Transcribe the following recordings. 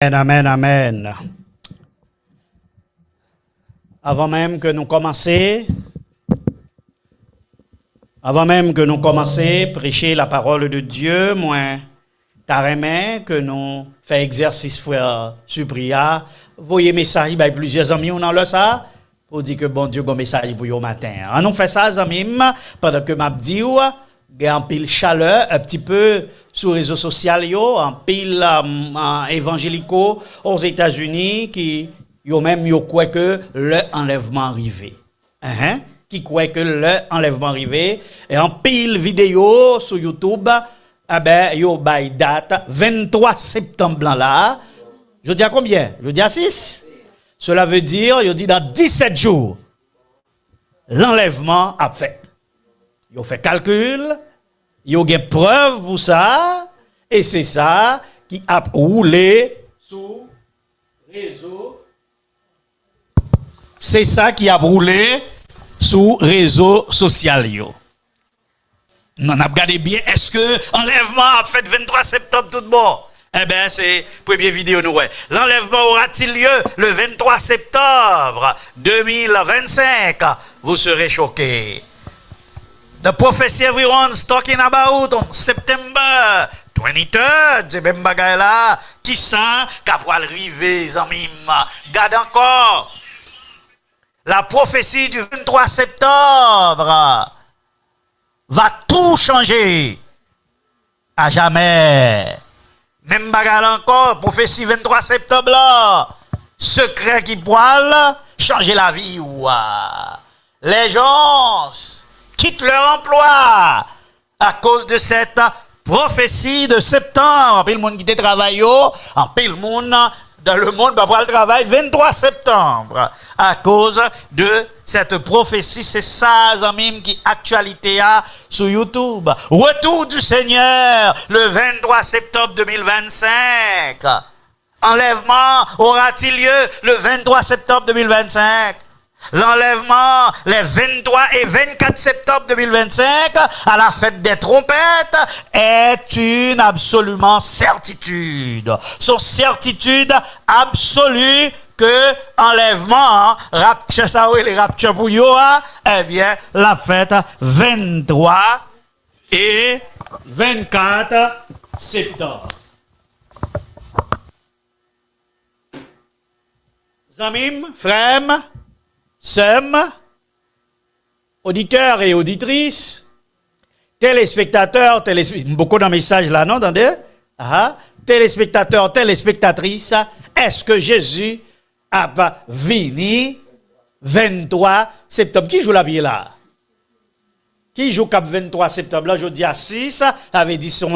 Amen, amen. Avant même que nous commencions à prêcher la parole de Dieu, moi, carrément que nous faisons exercice frère Supria, voyez message by plusieurs amis on a ça pour dire que bon Dieu bon message pour au matin. On nous fait ça amis pendant que m'a dit il y a un pile chaleur un petit peu sur les réseaux sociaux, un pile évangélico aux États-Unis qui yo même yo croit que l'enlèvement arrivé. Qui croit que l'enlèvement arrivé et en pile vidéo sur YouTube yo bay date 23 septembre là. Je dis à combien? Je dis à 6. Cela veut dire yo dit dans 17 jours l'enlèvement a fait. Yo fait calcul, yo gen preuve pour ça et c'est ça qui a roulé sur réseau. C'est ça qui a roulé sur réseau social yo. Non, on a regardé bien, est-ce que l'enlèvement a fait 23 septembre tout bon? Eh bien, c'est première vidéo nous. L'enlèvement aura-t-il lieu le 23 septembre 2025? Vous serez choqués. The prophecy everyone's talking about on September 23rd, c'est même bagay là, qui ça qu'après arriver, les amis, garde encore. La prophétie du 23 septembre va tout changer à jamais. Même bagay encore, prophétie 23 septembre là, secret qui poil, changer la vie. Les gens quittent leur emploi à cause de cette prophétie de septembre. En pile monde qui travaille, en pile monde dans le monde va pouvoir le travail 23 septembre à cause de cette prophétie. C'est ça, amis, qui actualité a sur YouTube. Retour du Seigneur le 23 septembre 2025. Enlèvement aura-t-il lieu le 23 septembre 2025? L'enlèvement les 23 et 24 septembre 2025 à la fête des trompettes est une absolument certitude. Son certitude absolue que enlèvement, rapture ça les rapture pour yo, eh bien la fête 23 et 24 septembre. Zamim, frères, sœurs, auditeurs et auditrices, téléspectateurs, beaucoup de messages là, non, attendez? Téléspectateurs, téléspectatrices, est-ce que Jésus a venu 23 septembre? Qui joue la vie là? Qui joue cap 23 septembre là? Je dis à 6, avait dit son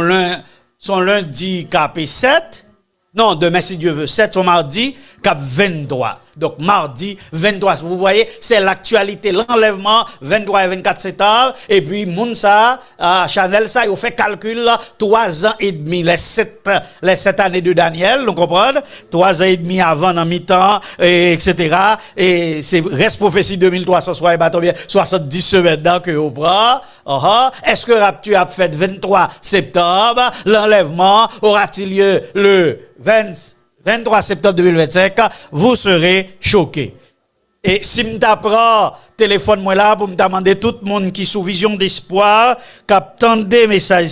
lundi cap 7. Non, demain, si Dieu veut, 7, son mardi, cap 23. Donc, mardi 23. Vous voyez, c'est l'actualité, l'enlèvement, 23 et 24 septembre. Et puis, Mounsa, Chanel, ça, il fait calcul, 3 ans et demi, les 7 années de Daniel, vous comprenez? 3 ans et demi avant, en mi-temps, etc. Et c'est reste prophétie 2370 semaines dans que vous prenez. Est-ce que Rapture a fait 23 septembre? L'enlèvement aura-t-il lieu le 23 septembre 2025? Vous serez choqués. Et si je t'apprends, téléphone-moi là pour me demander tout le monde qui sous vision d'espoir, qui attend des messages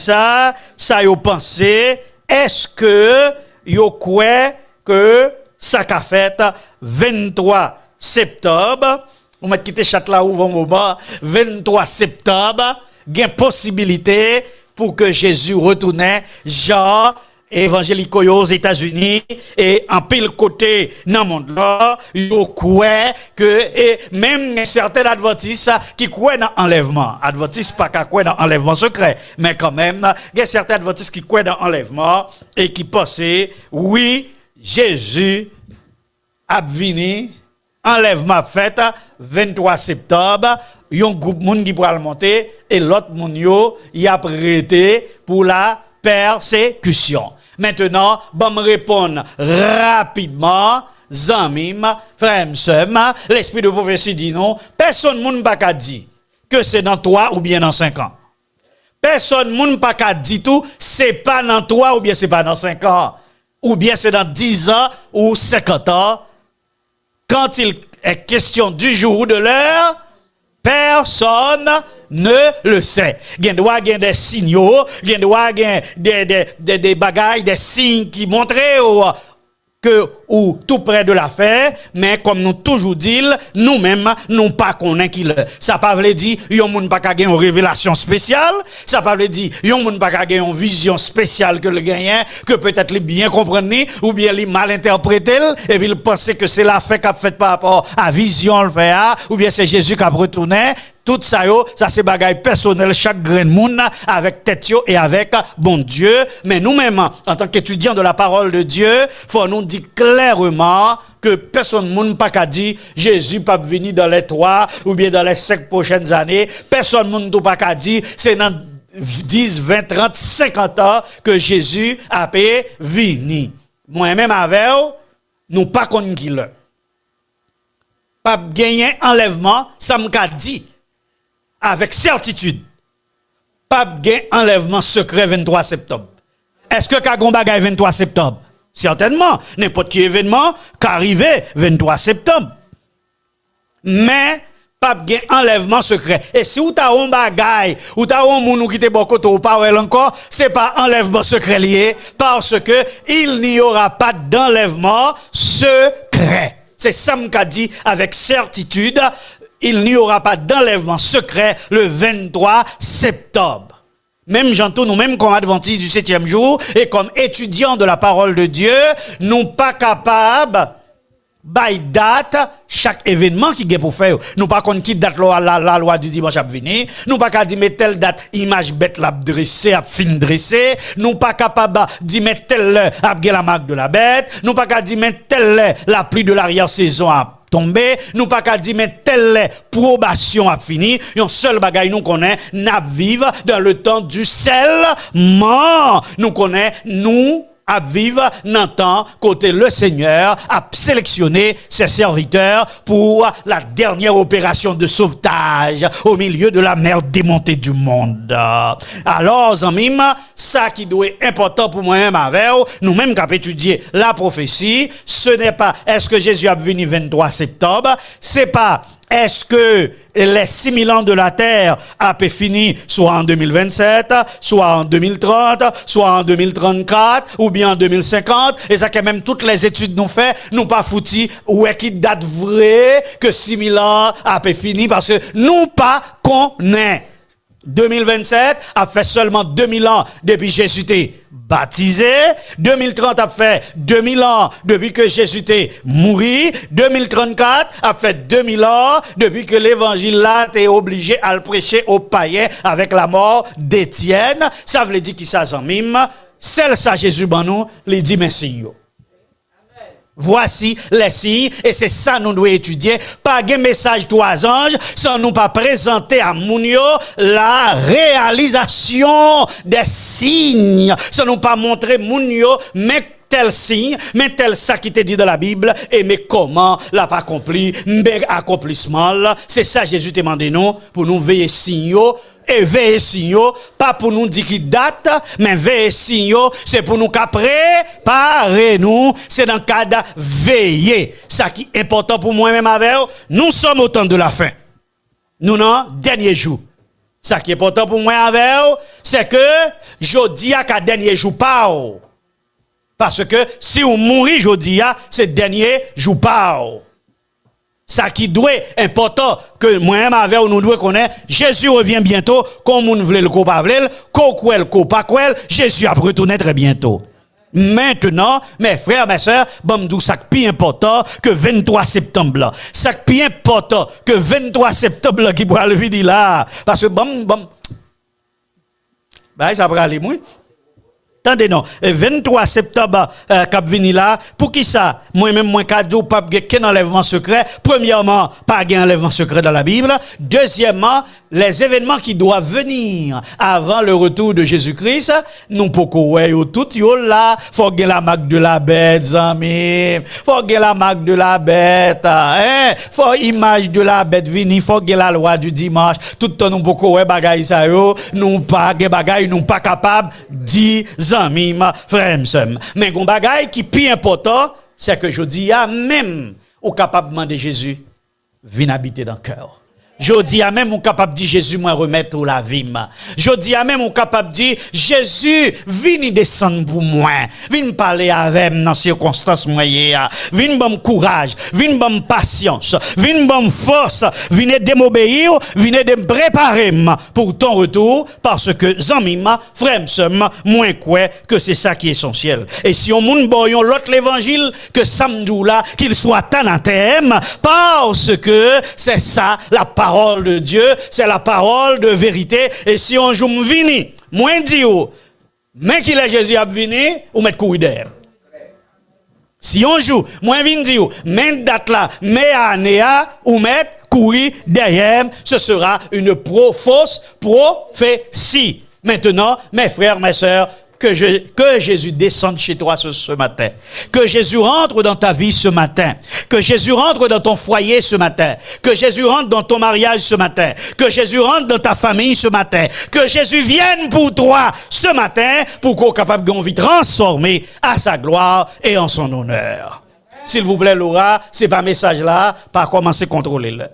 ça y pensé, est-ce que yo croit que ça qu'a fait 23 septembre? On m'a quitté chat là où moment 23 septembre, il y a possibilité pour que Jésus retourne genre évangélique aux États-Unis et en pile côté dans le monde là, yo croit que et même certains adventistes qui croient dans l'enlèvement, adventistes pas qu'à croire dans l'enlèvement secret, mais quand même, il y a certains adventistes qui croient dans l'enlèvement et qui pensent oui, Jésus a venu enlèvement fait 23 septembre, yon groupe moun qui pourra le monter et l'autre moun yo y a prêté pour la persécution. Maintenant, bon me répondre rapidement, zamim, frère, sœur, l'esprit de prophétie dit non, personne moun pas ka dit que c'est dans 3 ou bien dans 5 ans. Personne moun pas ka dit tout, c'est pas dans 3 ou bien c'est pas dans 5 ans. ou bien c'est dans 10 ans ou 50 ans, quand il est question du jour ou de l'heure, personne ne le sait. Il doit y avoir des signaux, il doit y avoir des bagailles, des signes qui montrent ou tout près de l'affaire, mais comme nous toujours dit, nous-mêmes, nous pas connaissons qui le. Ça pas veut dire, yon moun pas ka gen une révélation spéciale, ça pas veut dire, yon moun pas ka gen une vision spéciale que le gagnant, que peut-être les bien comprendre, ou bien les mal interpréter, et puis il pense que c'est l'affaire qu'a fait par rapport à vision le fait, ou bien c'est Jésus qui a retourné. Tout ça, ça c'est bagaille personnel, chaque grain de monde avec tête et avec bon Dieu. Mais nous-mêmes, en tant qu'étudiants de la parole de Dieu, faut nous dire clairement que personne ne peut pas dire Jésus pas venir dans les 3 ou bien dans les 5 prochaines années. Personne ne peut pas dire c'est dans 10, 20, 30, 50 ans que Jésus a pu venir. Moi-même avec nous pas qu'on qui le. Pas gagner enlèvement, ça m'a dit. Avec certitude, pas gain enlèvement secret 23 septembre. Est-ce que Kagon bagay 23 septembre? Certainement, n'importe qui événement qu'arrive 23 septembre. Mais pas gain enlèvement secret. Et si ou ta un bagay, ou ta un moun qui te bokoto ou pas encore, c'est pas enlèvement secret lié parce que il n'y aura pas d'enlèvement secret. C'est ça qu'a dit avec certitude. Il n'y aura pas d'enlèvement secret le 23 septembre. Même j'entends nous-mêmes comme adventistes du 7e jour et comme étudiants de la parole de Dieu, nous pas capables by date chaque événement qui est pour faire. Nous pas qu'on qui date la loi du dimanche à venir. Nous pas qu'à dire mais telle date image bête l'a dressée, a fin dressée. Nous pas capable dire mais telle a la marque de la bête. Nous pas qu'à dire mais telle la pluie de l'arrière-saison a tombé, nous pas qu'à dire mais telle probation a fini, yon seul bagay nous connaît, n'a vivre dans le temps du scellement. Nous connaît, nous à vivre dans le temps côté le Seigneur a sélectionné ses serviteurs pour la dernière opération de sauvetage au milieu de la mer démontée du monde. Alors, amis, ça qui doit être important pour moi-même avec nous-mêmes qui avons étudié la prophétie, ce n'est pas est-ce que Jésus a venu 23 septembre, c'est pas est-ce que les 6000 ans de la terre a fini soit en 2027, soit en 2030, soit en 2034, ou bien en 2050, et ça que même toutes les études nous fait, nous pas foutis, où est qui date vrai que 6000 ans a fini, parce que nous pas connaît. 2027 a fait seulement 2000 ans depuis Jésus était baptisé. 2030 a fait 2000 ans depuis que Jésus était mort. 2034 a fait 2000 ans depuis que l'évangile là était obligé à le prêcher aux païens avec la mort d'Étienne. Ça veut dire qu'il s'en mime. Celle ça Jésus ban nous, il dit merci. Voici les signes, et c'est ça nous devons étudier. Pas de message 3 anges, sans nous pas présenter à Mounio la réalisation des signes. Sans nous pas montrer Mounio, mais tel signe, mais tel ça qui te dit dans la Bible, et mais comment l'a pas accompli, mais accomplissement là. C'est ça Jésus demande nous, pour nous veiller signaux. Et veiller signaux, pas pour nous dire qui date, mais veiller signaux, c'est pour nous préparer nous, c'est dans le cadre veiller. Ça qui est important pour moi-même avec nous sommes au temps de la fin. Nous, non, dernier jour. Ça qui est important pour moi avec c'est que je dis à dernier jour pas. Parce que si on mourit, je dis c'est dernier jour pas. Ça qui doit important que moi-même avec nous devons connaître, Jésus revient bientôt, comme on veut le coup pas veut, qu'on pas Jésus a retourné très bientôt. Maintenant, mes frères, mes sœurs, bon, ça qui est plus important que 23 septembre là. Ça qui est plus important que 23 septembre là qui pourra le vide là. Parce que bon, bah, ça va aller, moi. Attendez non, 23 septembre cap vini là, pour qui ça? Moi-même moi cadeau pas gen enlèvement secret. Premièrement, pas gen enlèvement secret dans la Bible. Deuxièmement, les événements qui doivent venir avant le retour de Jésus-Christ, nous poko ouais tout yo là, faut gen la marque de la bête, zami. Faut gen la marque de la bête, hein? Faut image de la bête vini, faut gen la loi du dimanche. Tout temps nous poko ouais bagay ça yo, nous pas gen bagay, nous pas capable 10 amis, frères et sœurs. Mais un bagage qui est plus important, c'est que je dis à même, ou capable de demander Jésus, viens habiter dans le cœur. Je dis à même, on capable de dire Jésus, moi remettre au la vie. Je dis à même, on capable de dire Jésus, viens descendre pour moi. Viens parler avec moi dans ces circonstances moyennes. Viens me courage, viens me patience, viens me force, viens de m'obéir, viens de me préparer pour ton retour. Parce que, amis, frères, moins quoi que c'est ça qui est essentiel. Et si on moun boyon l'autre l'évangile, que samedi là, qu'il soit anathème, parce que c'est ça la parole de Dieu, c'est la parole de vérité. Et si on joue vini, moins dit mais qu'il est Jésus a vini, ou mettre courir derrière. Si on joue, moins vini dit mais date là, mais année ou mettre courir derrière, ce sera une fausse prophétie. Maintenant, mes frères, mes sœurs, que Jésus descende chez toi ce matin. Que Jésus rentre dans ta vie ce matin. Que Jésus rentre dans ton foyer ce matin. Que Jésus rentre dans ton mariage ce matin. Que Jésus rentre dans ta famille ce matin. Que Jésus vienne pour toi ce matin pour qu'on soit capable de vie transformer à sa gloire et en son honneur. S'il vous plaît, Laura, c'est pas message là, pas commencer à contrôler le.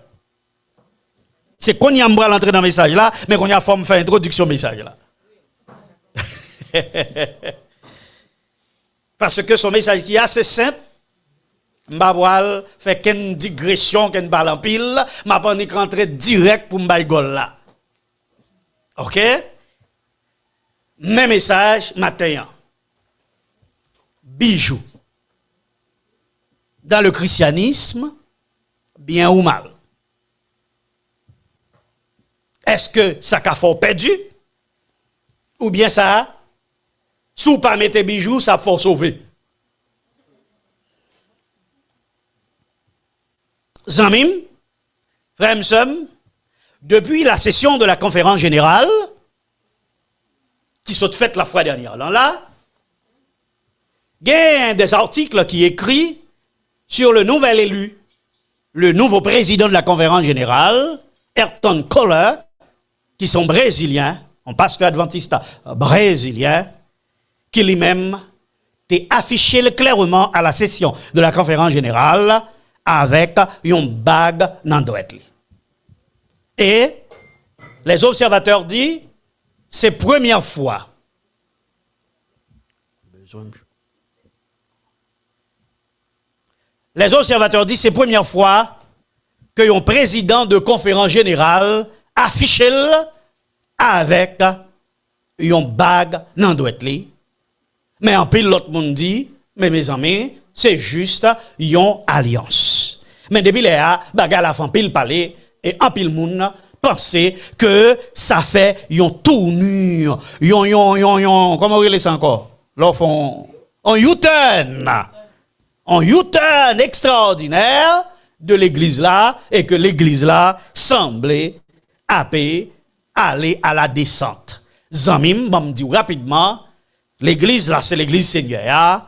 C'est qu'on y a l'entrée dans le message là, mais qu'on y a forme faire introduction au message là. Parce que son message qui est assez simple, m'bawal fait qu'une digression, qu'une balle en pile, m'a pas rentrer direct pour m'baigol là. OK? Même message matin. Bijou. Dans le christianisme, bien ou mal. Est-ce que ça a fort perdu? Ou bien ça si vous pas mettez bijoux, ça faut sauver. Zamim, frères, depuis la session de la conférence générale, qui s'est faite la fois dernière, là, il y a des articles qui écrits sur le nouvel élu, le nouveau président de la conférence générale, Ayrton Kohler, qui sont brésiliens, un pasteur adventiste brésilien, qui lui-même t'est affiché clairement à la session de la conférence générale avec une bague dans le Et les observateurs disent, c'est la première fois. Les observateurs disent, c'est la première fois que un président de conférence générale affiche avec une bague dans le Mais en pile, l'autre monde dit, mais mes amis, c'est juste une alliance. Mais depuis là, bagarre la fin pile parler, et en pile monde penser que ça fait une tournure, comment on dit ça encore? L'enfant, un U-turn extraordinaire de l'église là, et que l'église là semblait aller à la descente. Zamim, m'a dit rapidement, l'église là, c'est l'église Seigneur.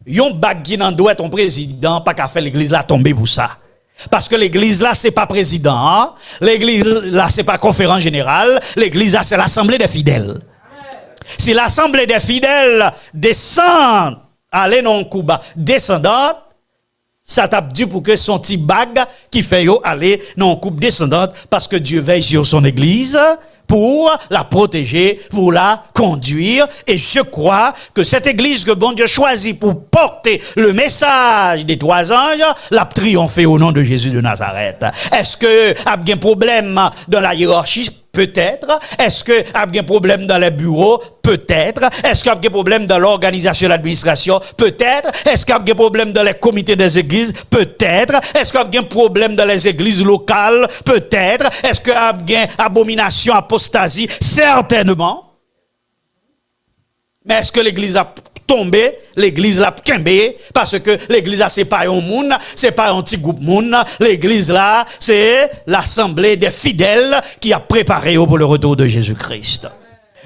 Yon bag qui n'en doit être un président, pas qu'à faire l'église là tomber pour ça. Parce que l'église là, c'est pas président. Hein? L'église là, c'est pas conférence générale. L'église là, c'est l'assemblée des fidèles. Si l'assemblée des fidèles descend, aller non Cuba, descendante, ça tape Dieu pour que son petit bag qui fait yo aller non coupe descendante, parce que Dieu veille sur son église, pour la protéger, pour la conduire. Et je crois que cette église que bon Dieu choisit pour porter le message des trois anges, l'a triomphé au nom de Jésus de Nazareth. Est-ce que y a un problème dans la hiérarchie? Peut-être. Est-ce que y a un problème dans les bureaux? Peut-être. Est-ce qu'il y a un problème dans l'organisation de l'administration? Peut-être. Est-ce qu'il y a un problème dans les comités des églises? Peut-être. Est-ce qu'il y a un problème dans les églises locales? Peut-être. Est-ce qu'il y a une abomination, apostasie? Certainement. Mais est-ce que l'église a tombé? L'église l'a kembé? Parce que l'église là, c'est pas un monde, c'est pas un petit groupe monde. L'église là, c'est l'assemblée des fidèles qui a préparé pour le retour de Jésus-Christ.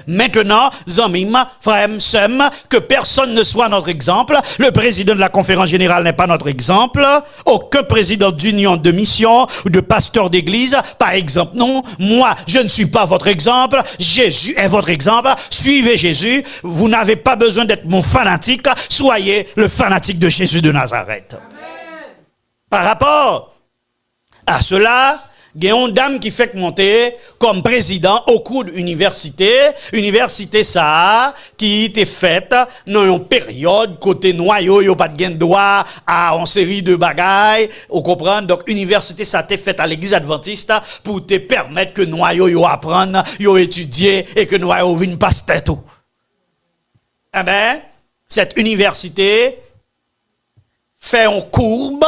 maintenant, zamim, frère, sem, que personne ne soit notre exemple. Le président de la conférence générale n'est pas notre exemple. Aucun président d'union de mission ou de pasteur d'église, par exemple. Non, moi, je ne suis pas votre exemple. Jésus est votre exemple. Suivez Jésus. Vous n'avez pas besoin d'être mon fanatique. Soyez le fanatique de Jésus de Nazareth. Amen. Par rapport à cela, il y a une dame qui fait monter comme président au cours de université ça qui était faite dans une période côté noyau yo pas de droit à une série de bagailles, vous comprenez. Donc université ça t'est faite à l'église adventiste pour te permettre que noyau yo apprendre, yo étudier et que noyau vienne passer tout. Eh ben cette université fait une courbe.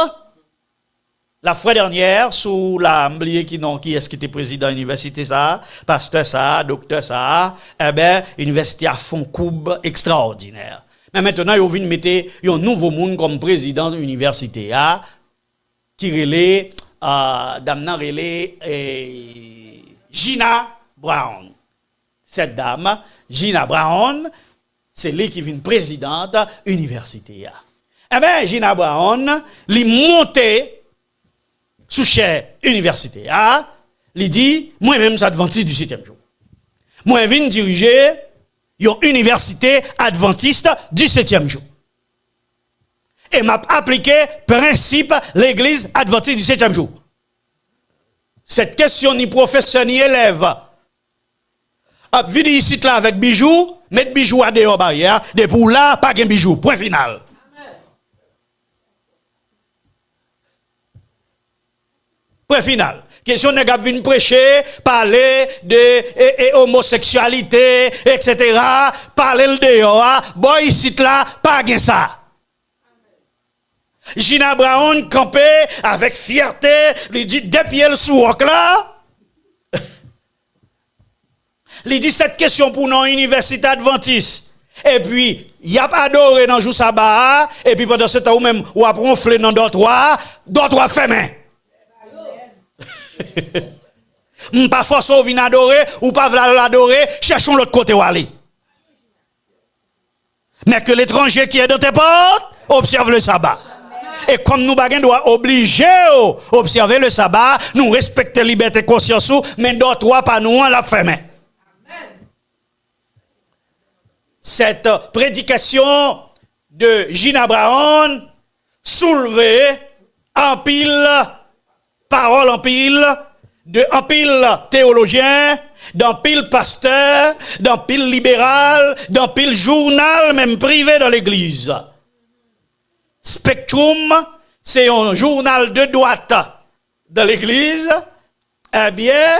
La fois dernière, sous la oublié qui est-ce qui était président de l'université ça, pasteur ça, docteur ça, eh ben, l'université a fond courbe extraordinaire. Mais maintenant, ils viennent mettre un nouveau monde comme président de l'université, qui relait, dame relait, Gina Brown. Cette dame, Gina Brown, c'est lui qui vient présidente de l'université. Eh ben, Gina Brown, lui monté sous chaire université, il dit, moi-même, c'est adventiste du 7e jour. Moi, je viens diriger une université adventiste du 7e jour. Et m'a appliqué principe l'église adventiste du 7e jour. Cette question ni professeur ni élève. A vini ici là avec bijoux, mettre bijoux à dehors barrière, de pour là, pas de bijoux. Point final. Point final. Question n'est pas venir prêcher, parler de homosexualité, etc. Parler le dehors. Bon, ici là, pas de ça. Gina Brown campé avec fierté, lui dit des pieds le souk là. Il dit cette question pour nos universités adventistes. Et puis, il y a pas adoré dans le jour sabbat, et puis pendant ce temps, ou même, ou après on flé dans d'autres fermés. Pas force ou venir adorer ou pas vouloir l'adorer, cherchons l'autre côté où aller. Mais que l'étranger qui est dans tes portes observe le sabbat. Et comme nous baguens doit obliger à observer le sabbat, nous respecter la liberté de conscience, mais d'autres pas nous la fermer. Cette prédication de Gina Brown soulevait en pile parole en pile, en pile théologien, dans pile pasteur, dans pile libéral, dans pile journal, même privé dans l'église. Spectrum, c'est un journal de droite de l'église. Eh bien,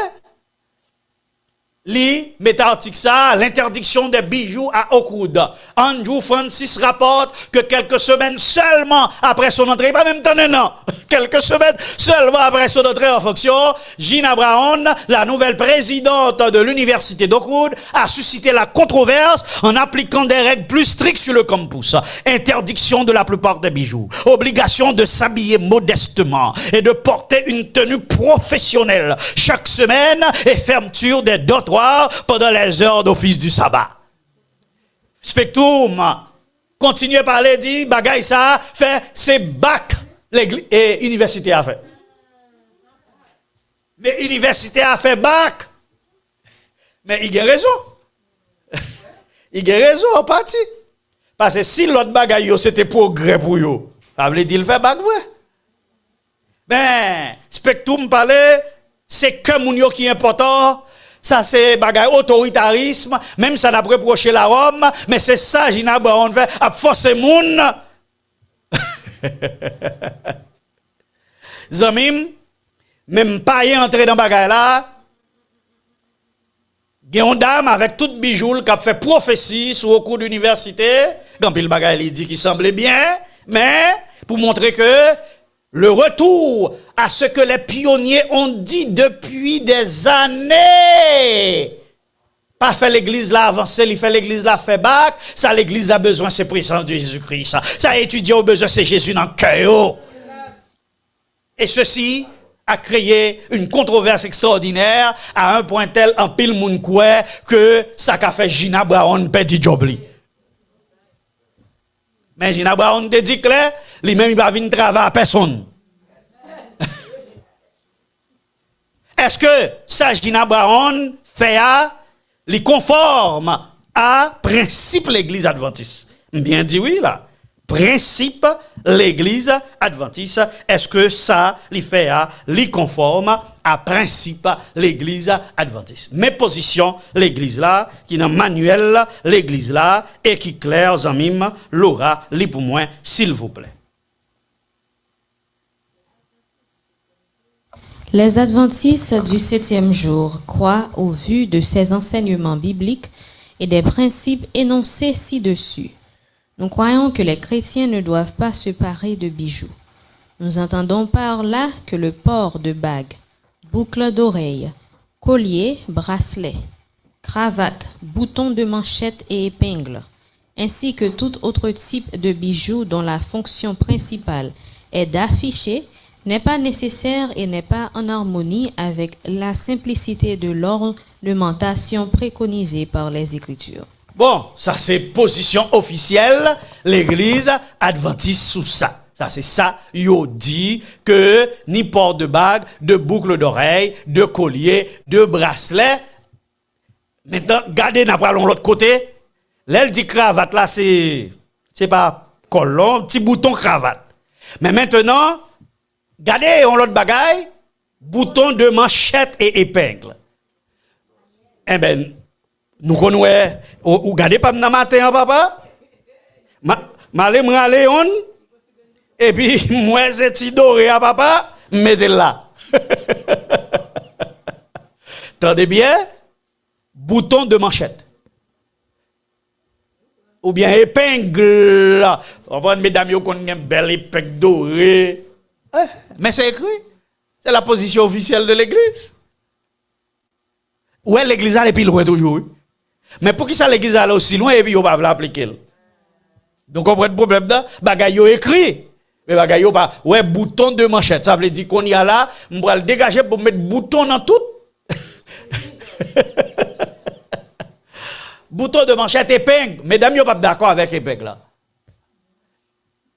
article ça, l'interdiction des bijoux à Okoud. Andrew Francis rapporte que quelques semaines seulement après son entrée, pas même temps non, quelques semaines seulement après son entrée en fonction, Gina Brown, la nouvelle présidente de l'université d'Okoud, a suscité la controverse en appliquant des règles plus strictes sur le campus. Interdiction de la plupart des bijoux, obligation de s'habiller modestement et de porter une tenue professionnelle chaque semaine et fermeture des dortoirs pendant les heures d'office du sabbat. Spectrum continue à parler, dit, bagaille ça, fait, c'est bac, et université a fait. Mais université a fait bac. Mais il a raison. Il a raison en partie. Parce que si l'autre bagaille, c'était progrès pour eux, ça veut dire qu'il fait bac, ouais. Ben, Spectrum parlait, c'est que mon yo qui est important. Ça, c'est bagay autoritarisme, même ça n'a pas reproché la Rome, mais c'est ça, Gina Brown fait, à forcer moun. Zamim, même pas y entrer dans bagay là, il y a une dame avec tout bijou qui a fait prophétie sur au cours d'université, quand il bagay il dit qu'il semblait bien, mais pour montrer que le retour à ce que les pionniers ont dit depuis des années. Pas fait l'église là avancer, il fait l'église là fait bac. Ça, l'église a besoin, c'est présence de Jésus-Christ. Ça, étudier au besoin, c'est Jésus dans le cœur. Et ceci a créé une controverse extraordinaire à un point tel en pile moun kouè que ça a fait Gina Brown perdre job li. Mais Gina Brown te dit clair, lui-même il va venir travailler à personne. Est-ce que ça Gina Brown fait à li conforme à principe l'église adventiste? Bien dit oui là. Principe l'église adventiste, est-ce que ça li fait à li conforme à principe l'église adventiste? Mes positions l'église là qui dans manuel l'église là et qui clair en mime l'aura li pour moi s'il vous plaît. Les adventistes du 7e jour croient au vu de ces enseignements bibliques et des principes énoncés ci-dessus. Nous croyons que les chrétiens ne doivent pas se parer de bijoux. Nous entendons par là que le port de bagues, boucles d'oreilles, colliers, bracelets, cravates, boutons de manchette et épingles, ainsi que tout autre type de bijoux dont la fonction principale est d'afficher, n'est pas nécessaire et n'est pas en harmonie avec la simplicité de l'ornementation préconisée par les Écritures. Bon, ça c'est position officielle, l'église adventiste sous ça. Ça c'est ça, yo dit que ni port de bague, de boucle d'oreille, de collier, de bracelet. Maintenant, regardez, n'a pas l'autre côté. L'elle dit cravate là, c'est pas colon, petit bouton cravate. Mais maintenant, regardez, on l'autre bagaille, bouton de manchette et épingle. Eh ben, nous connaissons, ou regardez pas dans matin, papa. M'allez m'aller on, et puis, moi, c'est doré à papa, mettez là. Tendez bien, bouton de manchette. Ou bien épingle. On va mesdames, yo qu'on a une belle épingle dorée. Mais c'est écrit. C'est la position officielle de l'église. Ouais, l'église a depuis loin toujours. Mais pour qui ça l'église a aussi loin et puis on va l'appliquer. Donc on prend le problème là, bagay yo écrit. Mais bagay yo pas ouais bouton de manchette, ça veut dire qu'on y a là, on va le dégager pour mettre bouton dans tout. Bouton de manchette épingle, mesdames yo pas d'accord avec épingle là.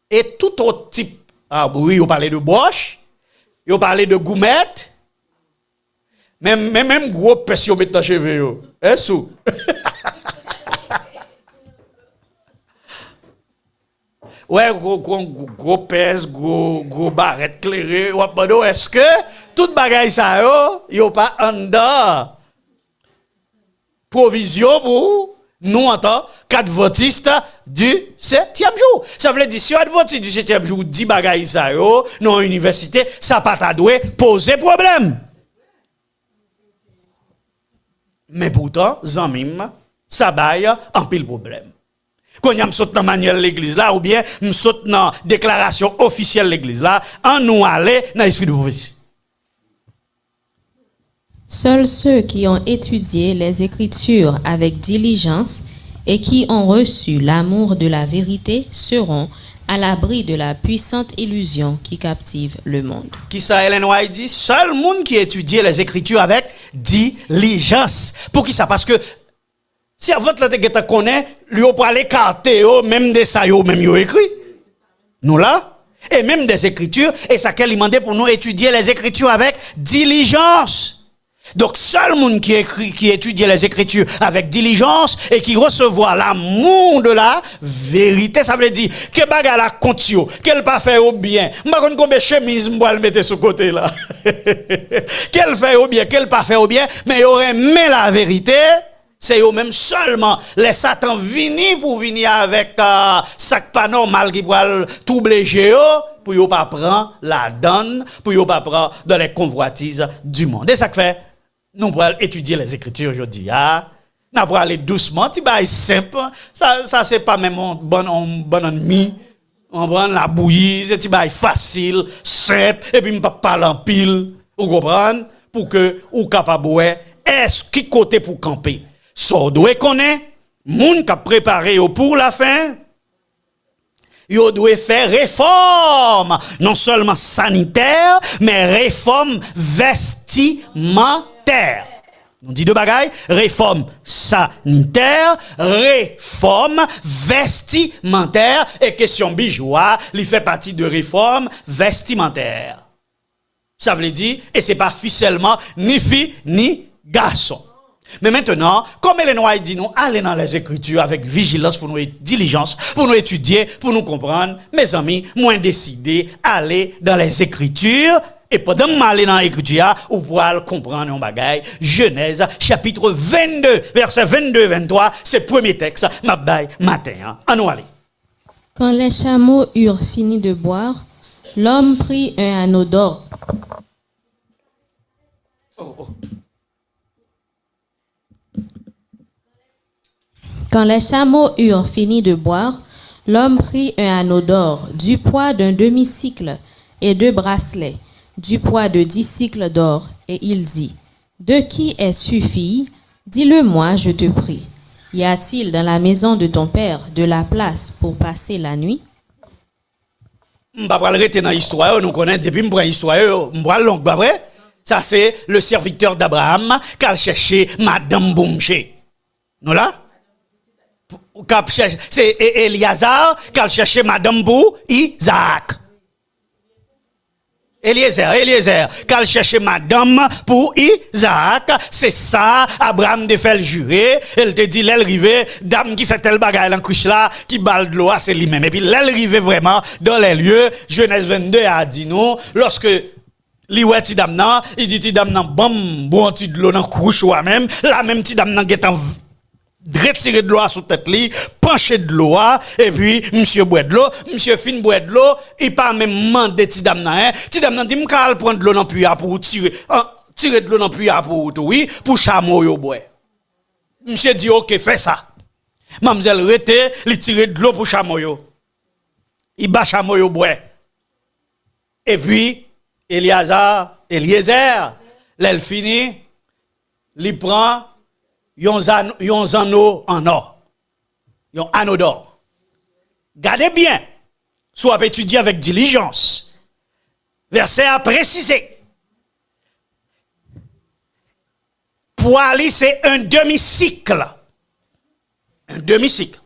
Et tout autre type, ah oui, on parlait de broche, on parlait de goumette. Même gros pes yo met dans cheveux yo. Hein sou. Ouais, gros pes, gros barrette clairée, est-ce que toute bagaille ça yo pas en dedans provision pour nous en tant qu'adventistes du 7e jour. Ça veut dire si adventiste du 7e jour dit bagaille ça yo dans université, ça pas ta doué poser problème. Mais pourtant, zanmim, ça baille en pile problème. Quand y a m'saute dans manuel l'église là, ou bien m'saute dans déclaration officielle l'église là, en nous aller dans l'esprit de prophétie. Seuls ceux qui ont étudié les Écritures avec diligence et qui ont reçu l'amour de la vérité seront à l'abri de la puissante illusion qui captive le monde. Qui ça, Ellen White dit? Seul monde qui étudie les Écritures avec diligence. Pour qui ça? Parce que si avant de te connaît, lui on parle écarter, même des ça, même yo écrit. Nous là, et même des Écritures, et ça qu'elle demandait pour nous étudier les Écritures avec diligence. Donc, seul monde qui étudie les Écritures avec diligence et qui recevoir l'amour de la vérité, ça veut dire que bagarre la compte yo, qu'elle pas fait au bien. M'pa konn combien chemise m'boile mettre sur côté là. Qu'elle fait au bien, qu'elle pas fait au bien, mais y aurait mais la vérité, c'est eux même seulement les Satan vini pour venir avec sac pas normal qui boile tout bléger pour yo pas prendre la donne, pour yo pas prendre dans les convoitises du monde. Et ça que fait nous pourrons étudier les Écritures aujourd'hui. Nous pourrons aller doucement, c'est simple. Ça c'est pas même un bon ennemi. On prend la bouillie, c'est facile, simple, et puis on ne pas parler en pile. Vous comprenez? Pour que vous capable est-ce qui côté pour camper? So doit connaître, moun qui a préparé pour la fin. Yo doit faire réforme, non seulement sanitaire, mais réforme vestimentaire. On dit deux bagailles, réforme sanitaire, réforme vestimentaire, et question bijouard, il fait partie de réforme vestimentaire. Ça veut dire, et c'est pas seulement ni fille ni garçon. Mais maintenant, comme les Noirs dit nous, allez dans les Écritures avec vigilance pour nous diligence, pour nous étudier, pour nous comprendre. Mes amis, moins décidé, aller dans les Écritures. Et pendant que aller dans l'Écriture, vous pourrez comprendre un bagage. Genèse, chapitre 22, verset 22-23, c'est le premier texte, ma baille matin. À nous aller. Quand les chameaux eurent fini de boire, l'homme prit un anneau d'or. Quand les chameaux eurent fini de boire, l'homme prit un anneau d'or, du poids d'un demi-cycle, et 2 bracelets, du poids de 10 cycles d'or, et il dit, « De qui es-tu fille? Dis-le-moi, je te prie. Y a-t-il dans la maison de ton père de la place pour passer la nuit? » Je ne vais pas rester dans l'histoire, nous connaissons depuis l'histoire, je vais longue, pas vrai? Ça c'est le serviteur d'Abraham qui a cherché Madame Boumché. Nous là? C'est Eliazar qui a cherché Madame pour Isaac. Eliezer, qui a cherché Madame pour Isaac. C'est ça, Abraham te fait le jurer. Elle te dit, l'arrivée, dame qui fait tel bagage dans couche là, qui balle de l'eau, c'est lui-même. Et puis l'arrivée vraiment dans les lieux, Genèse 22 a dit nous, lorsque li wè ti dam nan, il dit ti dam nan bon ti de l'eau dans couche ou même, la même ti dam nan getan retirer de l'eau sous tête li, pencher de l'eau, et puis, monsieur boit de l'eau, monsieur fin boit de l'eau, il pas même mandé ti dam nan, ti dam nan dit m'kal prendre de l'eau dans puya pour tirer de l'eau dans puya pour oui, pour chameau yo boit. Monsieur dit OK, fais ça. Mademoiselle rete, li tire de l'eau pour chameau yo. Il bat chameau yo boit. Et puis Eliezer, l'elle fini, li prend yon anneau en or. Yon anneau d'or. Gardez bien. Soit étudié avec diligence. Verset à préciser. Poili, c'est un demi-cycle. Un demi-cycle.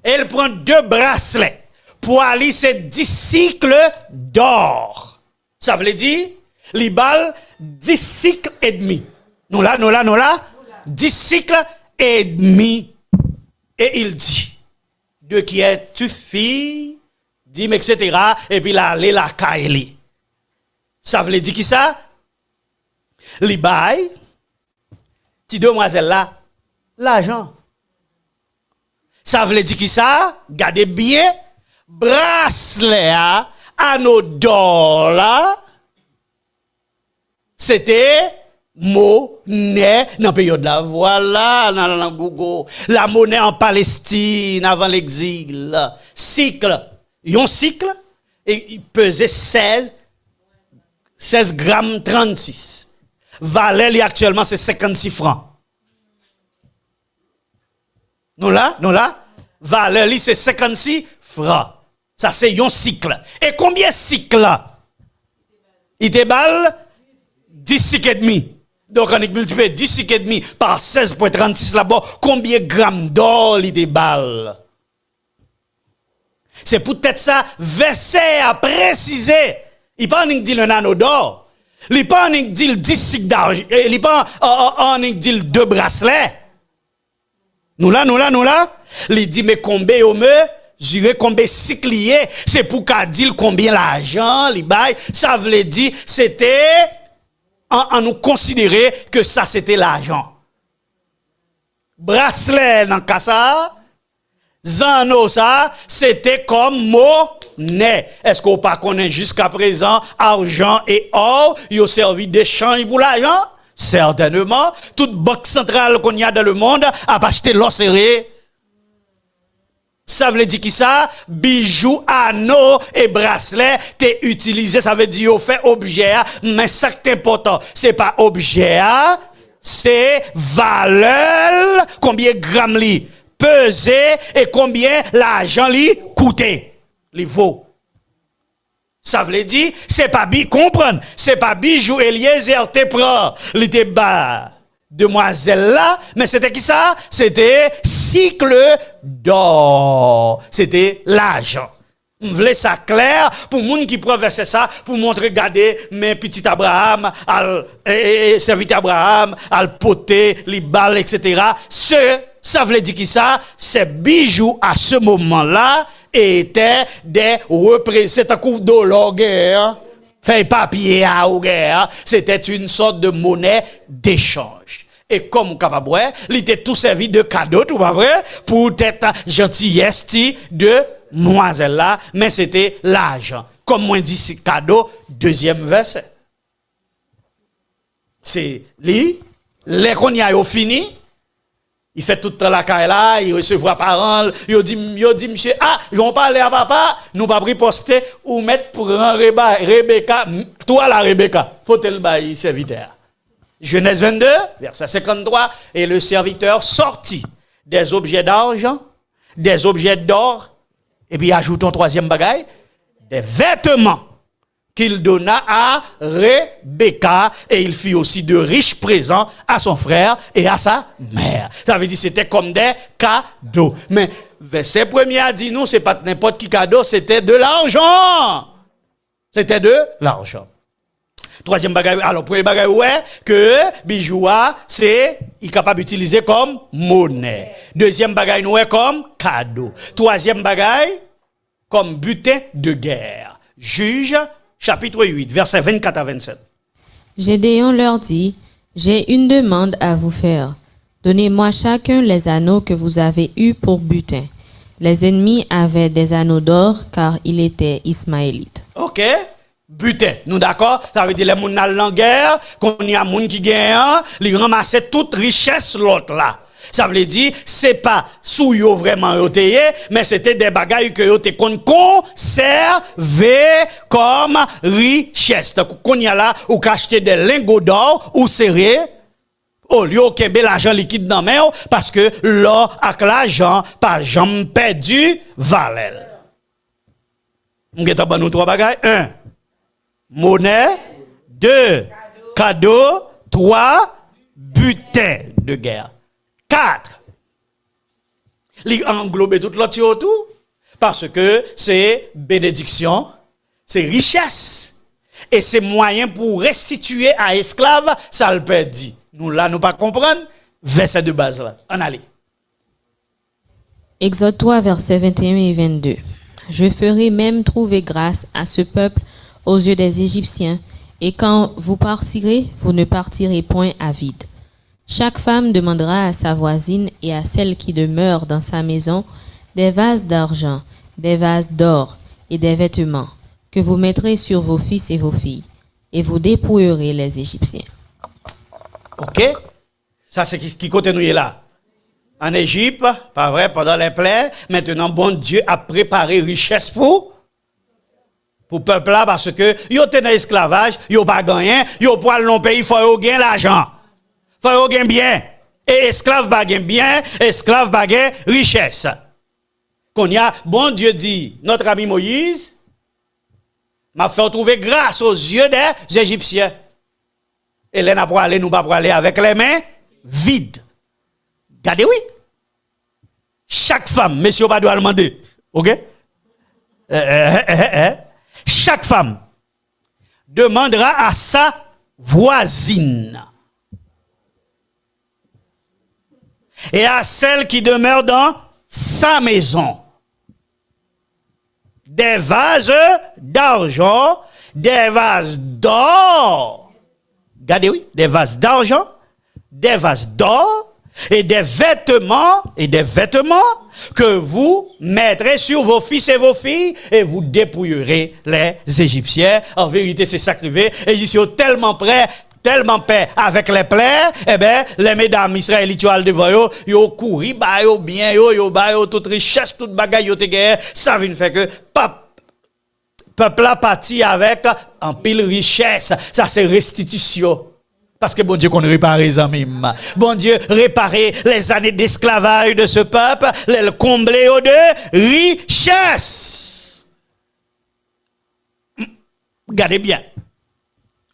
Elle prend 2 bracelets. Poili, c'est 10 cycles d'or. Ça veut dire, li bal 10 cycles et demi. Nous là. 10 cycles et demi. Et il dit, de qui es-tu fille? Dit, etc. Et puis là, la kaili. Ça veut dire qui ça? Li bay, ti demoiselle là, l'argent. Ça veut dire qui ça? Gardez bien, bracelet, anneau d'or là, c'était monnaie dans le pays de la voilà, dans Google. La monnaie en Palestine avant l'exil. Cycle. Un cycle, et il pesait 16 grammes 36. Valeur actuellement c'est 56 francs. Nous là, valeur c'est 56 francs. Ça c'est un cycle. Et combien de cycles là? Il te balle 10 cycles et demi. Donc on multiplie 10 cycles et demi par 16,36 là-bas. Combien de grammes d'or il te balle? C'est peut-être ça, verset à préciser. Il pas dit un anneau d'or. Il pas dit 10 cycles d'argent. Il pas dit 2 bracelets. Nous là. Il dit mais combien au me? Juré combien cyclier, c'est pour qu'a dit combien l'argent, li bail, ça veut dire c'était en nous considérer que ça c'était l'argent. Bracelet dans ça, zano ça, c'était comme monnaie. Est-ce qu'on pas connaît jusqu'à présent argent et or, ils ont servi d'échange pour l'argent? Certainement, toute banque centrale qu'on y a dans le monde a acheté l'or serré. Ça veut dire qui ça? Bijoux, anneaux et bracelets, t'es utilisé, ça veut dire fait objet, mais ça qui est important, c'est pas objet, c'est valeur, combien de grammes li pesé et combien l'argent li coûté. les vaut. Ça veut dire, c'est pas comprendre, c'est pas bijou Eliezer te prend, il te bas demoiselle là, mais c'était qui ça? C'était cycle d'or. C'était l'argent. On voulait ça clair pour moun qui professait ça, pour montrer, regardez, mes petits Abraham, serviteur Abraham, al poté, les balles, etc. Ça voulait dire qui ça? Ces bijoux à ce moment-là étaient des représentants de la guerre. Fait papier à la guerre. C'était une sorte de monnaie d'échange. Et comme capable, il était tout servi de cadeaux, tout pas vrai, pour être gentillesse de demoiselle là, mais c'était l'argent. Comme moi dit ce cadeau, deuxième verset. C'est lui, les qu'on y a fini, il fait toute la caille là, il recevoir parents, il dit monsieur, ils vont parler à papa, nous pas riposter ou mettre pour Rebecca, toi la Rebecca, faut le bail serviteur. Genèse 22, verset 53, et le serviteur sortit des objets d'argent, des objets d'or, et puis ajoute un troisième bagage, des vêtements qu'il donna à Rebecca, et il fit aussi de riches présents à son frère et à sa mère. Ça veut dire c'était comme des cadeaux. Mais verset premier a dit non, c'est pas n'importe qui cadeau, c'était de l'argent. C'était de l'argent. Troisième bagage, alors premier bagage ouais que bijoua c'est il est capable d'utiliser comme monnaie. Deuxième bagage ouais comme cadeau. Troisième bagage comme butin de guerre. Juge chapitre 8 versets 24 à 27. Gédéon leur dit, j'ai une demande à vous faire. Donnez-moi chacun les anneaux que vous avez eus pour butin. Les ennemis avaient des anneaux d'or car il était ismaélite. OK. Butin, nous d'accord? Ça veut dire les gens dans la guerre, qu'on y a des gens qui gagnent, ils ramassent toute richesse l'autre là. Ça veut dire, c'est pas sous yo vraiment yoté, mais c'était des bagailles que yo te conservé comme richesse. Qu'on y a là, ou qu'acheter des lingots d'or, ou serré, au lieu de l'argent liquide dans main, parce que l'or avec l'argent, pas jamais perdu, valel. On get à nous trois bagailles. 1. Monnaie. 2. Cadeau. 3. Butin de guerre. 4. Il englobe tout l'autre autour. Parce que c'est bénédiction, c'est richesse. Et c'est moyen pour restituer à esclave, ça le perdit. Nous là, nous pas comprendre. Verset de base là. On allait. Exode 3, versets 21 et 22. Je ferai même trouver grâce à ce peuple aux yeux des Égyptiens, et quand vous partirez, vous ne partirez point à vide. Chaque femme demandera à sa voisine et à celle qui demeure dans sa maison des vases d'argent, des vases d'or et des vêtements que vous mettrez sur vos fils et vos filles, et vous dépouillerez les Égyptiens. OK? Ça, c'est qui côté nous est là. En Égypte, pas vrai, pendant les plaies, maintenant, bon Dieu a préparé richesse pour peuple là, parce que yo te dans esclavage, yo pas gagné, yo pour non pays, faut yo gagner l'argent. Faut yo gagner bien. Et esclave pas gagner bien, esclave pas gagner richesse. Qu'on y a, bon Dieu dit, notre ami Moïse m'a fait trouver grâce aux yeux des Égyptiens. Et là, nous pas pour aller avec les mains vides. Regardez, oui. Chaque femme, monsieur, pas doit demander. OK? Chaque femme demandera à sa voisine et à celle qui demeure dans sa maison des vases d'argent, des vases d'or. Regardez, oui, des vases d'argent, des vases d'or et des vêtements que vous mettrez sur vos fils et vos filles et vous dépouillerez les Égyptiens. En vérité, c'est sacrifié. Les Égyptiens tellement prêts, tellement paix avec les plaies, eh ben, les mesdames israélites, devant eux, yo couru, bah, yo bien, yo bah, yo toute richesse, toute bagaille, yo te guerre. Ça vient faire que, peuple a parti avec en pile richesse. Ça, c'est restitution. Parce que bon Dieu qu'on répare les amis. Bon Dieu réparer les années d'esclavage de ce peuple, les combler de richesse. Regardez bien.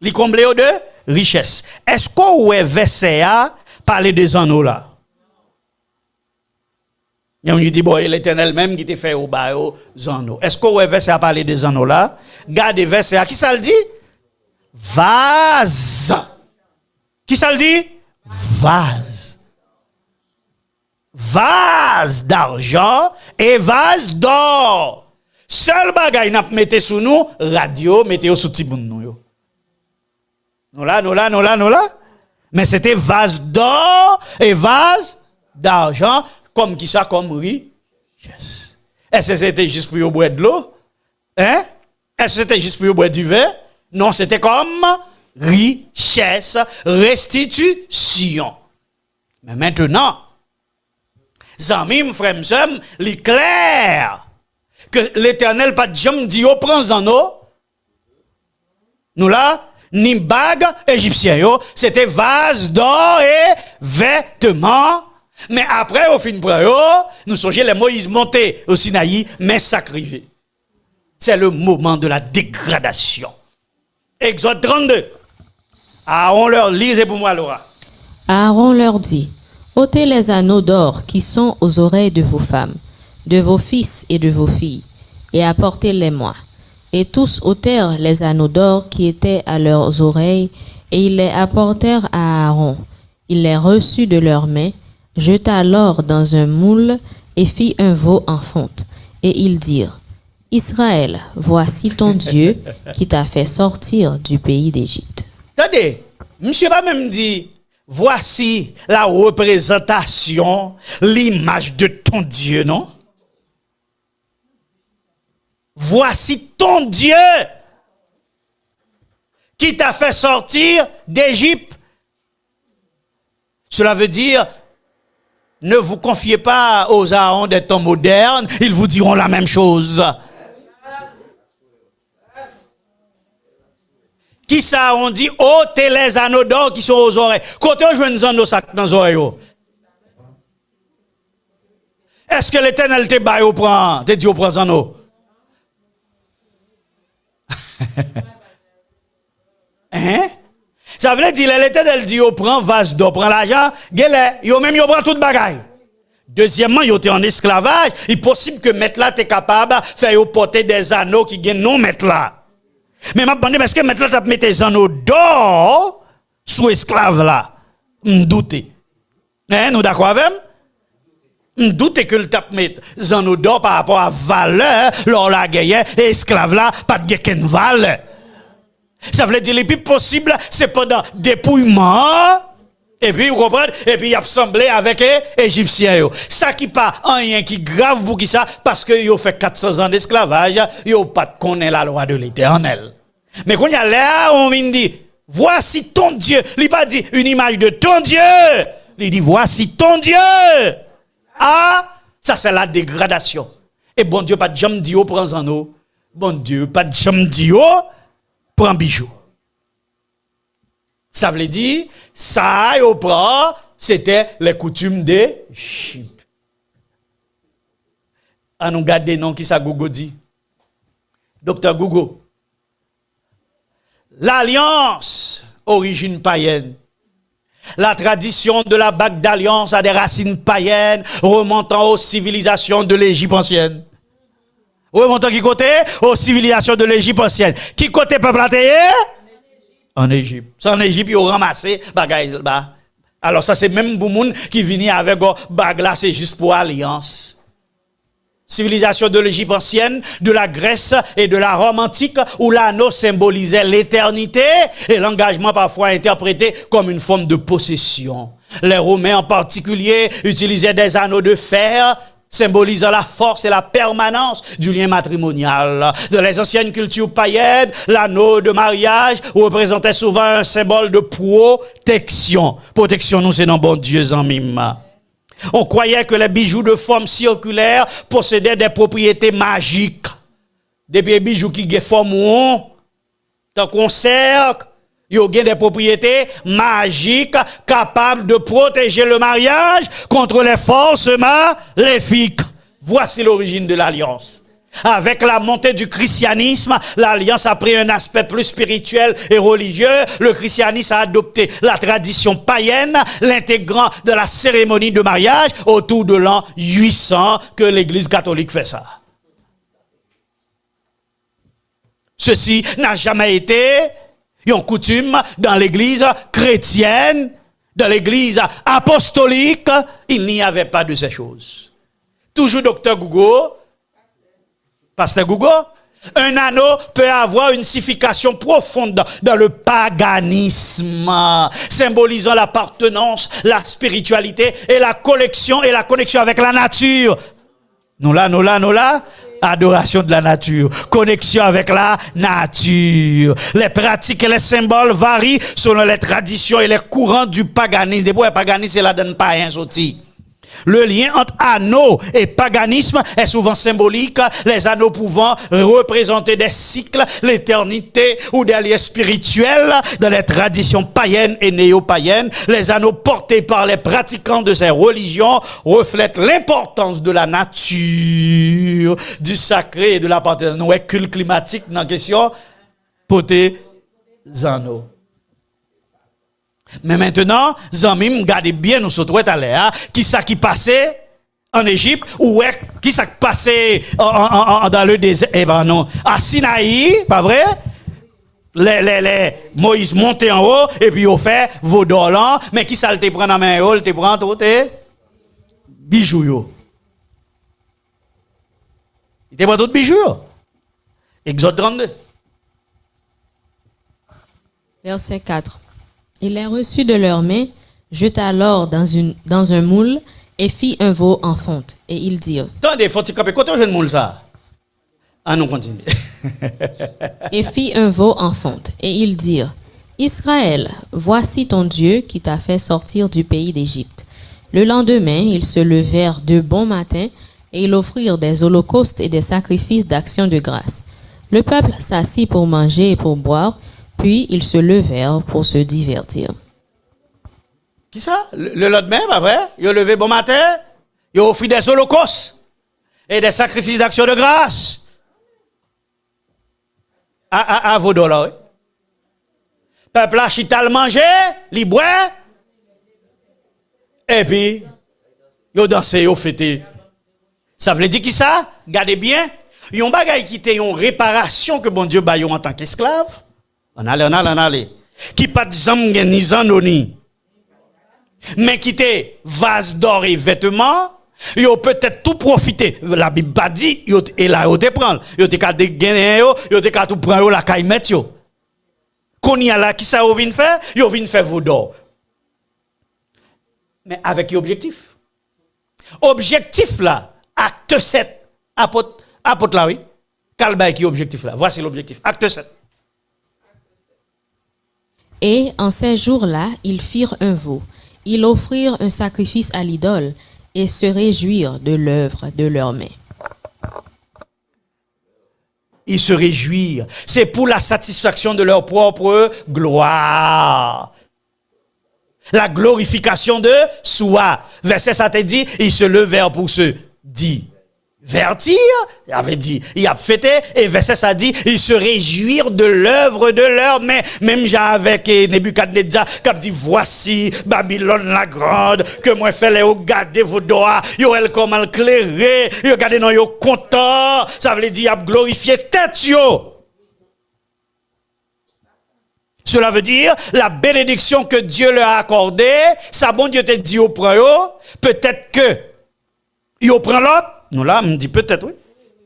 Les comblés de richesse. Est-ce qu'on ouais verset à parler des anneaux là? Il y a dit, bon, l'Éternel même qui te fait au bas aux anneaux. Est-ce qu'on ouais verset à parler des anneaux là? Gardez verset à qui ça le dit? Vase. Qui ça le dit? Vase. Vase d'argent et vase d'or. Seul bagay n'a mettez sous nous radio, mettez sous tiboun nous. Nous là. Mais c'était vase d'or et vase d'argent comme qui ça comme richesse. Est-ce que c'était juste pour boire de l'eau? Hein? Est-ce que c'était juste pour boire du vin? Non, c'était comme richesse, restitution. Mais maintenant, Zamim, frère, il clair que l'Éternel pas de jamais dit au prend en eau. Nous là, ni bague égyptien, c'était vase d'or et vêtements. Mais après, au fin de nous songeons les Moïse montés au Sinaï, mais sacrifiés. C'est le moment de la dégradation. Exode 32. Aaron leur lisez pour moi, Laura. Aaron leur dit, ôtez les anneaux d'or qui sont aux oreilles de vos femmes, de vos fils et de vos filles, et apportez-les-moi. Et tous ôtèrent les anneaux d'or qui étaient à leurs oreilles, et ils les apportèrent à Aaron. Il les reçut de leurs mains, jeta l'or dans un moule, et fit un veau en fonte. Et ils dirent, Israël, voici ton Dieu qui t'a fait sortir du pays d'Égypte. Attendez, monsieur va même dit, voici la représentation, l'image de ton Dieu, non? Voici ton Dieu qui t'a fait sortir d'Égypte. Cela veut dire, ne vous confiez pas aux Aaron des temps modernes, ils vous diront la même chose. Qui ça on dit, ôtez les anneaux d'or qui sont aux oreilles. Quand on joue des anneaux dans les oreilles. Est-ce que l'Éternel te baille au prend, te dit au prend les anneaux? Hein? Ça veut dire l'Éternel dit au prend vase d'or, prend l'argent, yo même yo prend toute bagaille. Deuxièmement, yo t'es en esclavage, il est possible que maître là t'es capable de faire porter des anneaux qui gagnent non maître là. Mais m'a demandé parce que maintenant tu mis tes anneaux d'or sous esclave là. M'doute. Hein, nous d'accord avec? M'doute que le tap met des anneaux d'or par rapport à valeur, lors la guerre et esclave là pas de gain valeur. Ça veut dire le plus possible c'est pendant dépouillement et puis vous comprenez et puis il a assemblé avec égyptiens. Ça qui pas rien qui grave pour qui ça parce que yo fait 400 ans d'esclavage, yo pas connaît la loi de l'Éternel. Mais quand il y a là on vient dit voici ton Dieu, il pas dit une image de ton Dieu. Il dit voici ton Dieu. Ah, ça c'est la dégradation. Et bon Dieu pas de jamais dit prends en eau. Bon Dieu pas de jamais dit prends bijou. Ça veut dire, ça, au prend, c'était les coutumes d'Égypte. À nous garder non qui ça Gogo dit. Docteur Gogo. L'alliance, origine païenne. La tradition de la bague d'alliance a des racines païennes remontant aux civilisations de l'Égypte ancienne. Remontant qui côté? Aux civilisations de l'Égypte ancienne. Qui côté peuple athéé? En Égypte. C'est en Égypte, ils ont ramassé bagay. Alors ça, c'est même pour moun qui vient avec bag là, c'est juste pour alliance. Civilisation de l'Égypte ancienne, de la Grèce et de la Rome antique, où l'anneau symbolisait l'éternité et l'engagement parfois interprété comme une forme de possession. Les Romains en particulier utilisaient des anneaux de fer, symbolisant la force et la permanence du lien matrimonial. Dans les anciennes cultures païennes, l'anneau de mariage représentait souvent un symbole de protection. Protection, nous, c'est dans bon Dieu en mime. On croyait que les bijoux de forme circulaire possédaient des propriétés magiques. Des bijoux qui ont forme rond, tant qu'on cercle, ils ont des propriétés magiques capables de protéger le mariage contre les forces maléfiques. Voici l'origine de l'alliance. Avec la montée du christianisme, l'alliance a pris un aspect plus spirituel et religieux. Le christianisme a adopté la tradition païenne, l'intégrant de la cérémonie de mariage autour de l'an 800 que l'Église catholique fait ça. Ceci n'a jamais été une coutume dans l'Église chrétienne, dans l'Église apostolique. Il n'y avait pas de ces choses. Toujours docteur Gougo. Pasteur Gougo, un anneau peut avoir une signification profonde dans le paganisme, symbolisant l'appartenance, la spiritualité et la connexion avec la nature. Nous là, adoration de la nature, connexion avec la nature. Les pratiques et les symboles varient selon les traditions et les courants du paganisme. Des fois, le paganisme, c'est la donne pas un sorti. Le lien entre anneaux et paganisme est souvent symbolique, les anneaux pouvant représenter des cycles, l'éternité ou des liens spirituels. Dans les traditions païennes et néo-païennes, les anneaux portés par les pratiquants de ces religions reflètent l'importance de la nature, du sacré et de l'appartenance. Nous, culte climatique dans la question, porter anneaux. Mais maintenant, Zamim, gardez bien nous sommes à l'air, qui ça qui passait en Égypte, ou qui ça qui passait dans le désert, eh ben non, à Sinaï, pas vrai? Les Moïse montait en haut, et puis il fait vos dollars, mais qui ça te prend dans la main, il te prend tout tes bijoux, yo. Il te prend tout bijoux, yo. Exode 32. Verset 4. Il les reçut de leurs mains, jeta l'or dans un moule et fit un veau en fonte. Et ils dirent. Attendez, faut-il camper. Quand on jeune moule ça? Ah non, continue. Et fit un veau en fonte. Et ils dirent. Israël, voici ton Dieu qui t'a fait sortir du pays d'Égypte. Le lendemain, ils se levèrent de bon matin et ils offrirent des holocaustes et des sacrifices d'action de grâce. Le peuple s'assit pour manger et pour boire. Puis ils se levèrent pour se divertir. Qui ça? Le lendemain, pas vrai? Ils ont levé bon matin, ils ont offert des holocaustes et des sacrifices d'action de grâce. À vos dollars. Peuple a chital manger, li boit, et puis, ils ont dansé, ils ont fêté. Ça veut dire qui ça? Gardez bien. Ils ont bagay qui était une réparation que bon Dieu baille en tant qu'esclave. On allait. Qui pas de zam ni zanoni. Mais qui te vase d'or et vêtements, yo peut-être tout profiter. La Bible pas dit, yo et là yo te prend. Yo te ka de gagner yo te ka tout prendre la kay met yo. Qu'on y a là qui ça yo vinn faire? Yo vinn faire vos d'or. Mais avec quel objectif? Objectif là, acte 7. Apôtre là oui. Quel qui objectif là? Voici l'objectif. Acte 7. Et en ces jours-là, ils firent un veau. Ils offrirent un sacrifice à l'idole et se réjouirent de l'œuvre de leurs mains. Ils se réjouirent. C'est pour la satisfaction de leur propre gloire. La glorification de soi. Verset ça te dit, ils se levèrent pour se divertir, il avait dit, il a fêté, et verset ça dit, ils se réjouirent de l'œuvre de leurs mains. Même avec Nebuchadnezzar, qui a dit, voici Babylone la grande, que moi fait les regarder vos doigts, yo elle comment éclairé, yo regardez non yo content, ça veut dire, il a glorifié tête yo. Cela veut dire, la bénédiction que Dieu leur a accordée, ça bon Dieu te dit au prend yo, peut-être que, yo prend l'autre. Nous là, me dit peut-être oui.